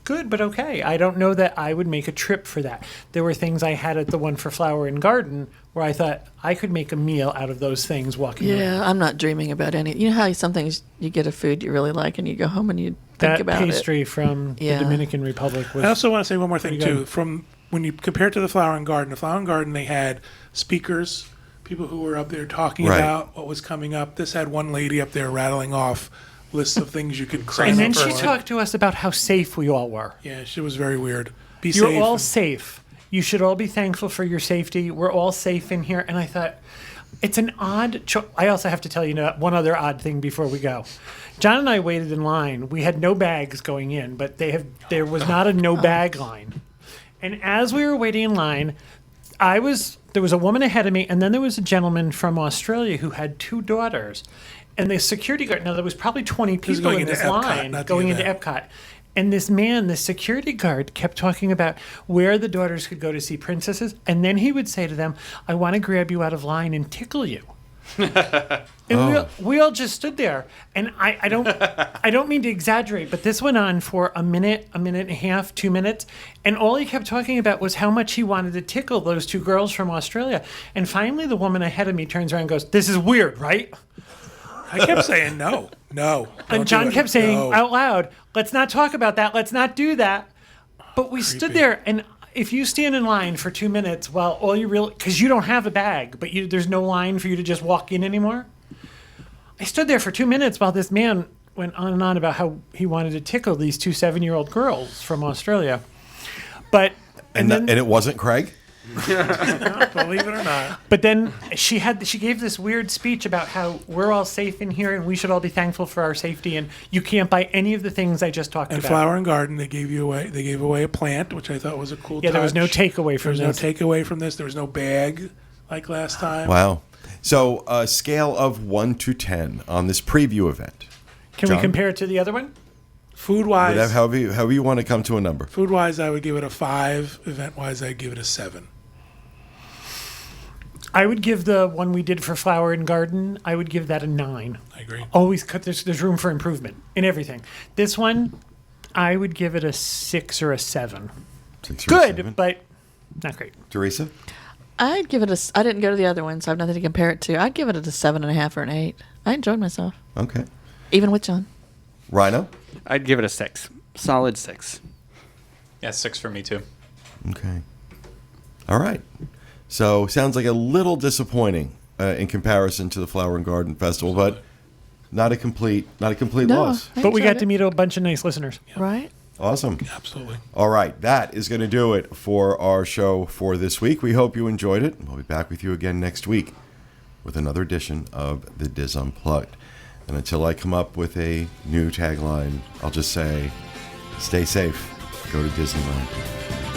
F: good, but okay. I don't know that I would make a trip for that. There were things I had at the one for Flower and Garden where I thought I could make a meal out of those things walking around.
D: Yeah, I'm not dreaming about any. You know how some things you get a food you really like and you go home and you think
F: That
D: about
F: pastry from
D: Yeah.
F: the Dominican Republic was.
B: I also want to say one more thing
F: Pretty
B: too.
F: good.
B: From when you compare it to the Flower and Garden, they had speakers, people who were up there talking
A: Right.
B: about what was coming up. This had one lady up there rattling off lists of things you could sign
F: And
B: up
F: then
B: for.
F: she talked to us about how safe we all were.
B: Yeah, she was very weird. Be
F: You're
B: safe.
F: all
B: and-
F: safe. You should all be thankful for your safety. We're all safe in here. And I thought, it's an odd I also have to tell you one other odd thing before we go. John and I waited in line. We had no bags going in, but there was not a no bag line. And as we were waiting in line, there was a woman ahead of me, and then there was a gentleman from Australia who had 2 daughters. And the security guard, now there was probably 20
B: was
F: people
B: going
F: in
B: into
F: this
B: Epcot,
F: line
B: not the
F: going into
B: event.
F: Epcot. And this man, the security guard, kept talking about where the daughters could go to see princesses. And then he would say to them, I want to grab you out of line and tickle you. And we all just stood there. And I don't mean to exaggerate, but this went on for a minute and a half, 2 minutes. And all he kept talking about was how much he wanted to tickle those 2 girls from Australia. And finally, the woman ahead of me turns around and goes, this is weird, right?
B: I kept saying no. don't
F: And
B: do
F: John
B: it.
F: kept saying
B: No.
F: out loud, let's not talk about that. Let's not do that. But we stood there, and if you stand in line for 2 minutes while all you really, because you don't have a bag, but there's no line for you to just walk in anymore. I stood there for 2 minutes while this man went on and on about how he wanted to tickle these 2 7-year-old girls from Australia. But,
A: And it wasn't Craig?
B: Believe it or not.
F: But then she gave this weird speech about how we're all safe in here and we should all be thankful for our safety, and you can't buy any of the things I just talked
B: And
F: about.
B: Flower and Garden, they gave away a plant, which I thought was a cool
F: Yeah, there was no
B: touch.
F: takeaway from
B: There was
F: this.
B: no takeaway from this. There was no bag like last time.
A: Wow. So, a scale of 1 to 10 on this preview event.
F: Can
A: John?
F: we compare it to the other one?
B: Food-wise,
A: However you want to come to a number.
B: food-wise, I would give it a 5. Event-wise, I'd give it a 7.
F: I would give the one we did for Flower and Garden, I would give that a 9.
B: I agree.
F: Always there's room for improvement in everything. This one, I would give it a 6 or a 7.
A: 6 or
F: Good,
A: 7.
F: but not great.
A: Teresa?
D: I'd give it I didn't go to the other one, so I have nothing to compare it to. I'd give it a 7.5 or an 8. I enjoyed myself,
A: Okay.
D: even with John.
A: Rhino?
H: I'd give it a 6. Solid 6.
G: Yeah, 6 for me too.
A: Okay. All right. So, sounds like a little disappointing in comparison to the Flower and Garden Festival, but not a complete loss.
D: I
F: But we
D: enjoyed
F: got to
D: it.
F: meet a bunch of nice listeners.
D: Right?
A: Awesome.
B: Absolutely.
A: All right, that is going to do it for our show for this week. We hope you enjoyed it. We'll be back with you again next week with another edition of the Diz Unplugged. And until I come up with a new tagline, I'll just say, stay safe. go to Disneyland.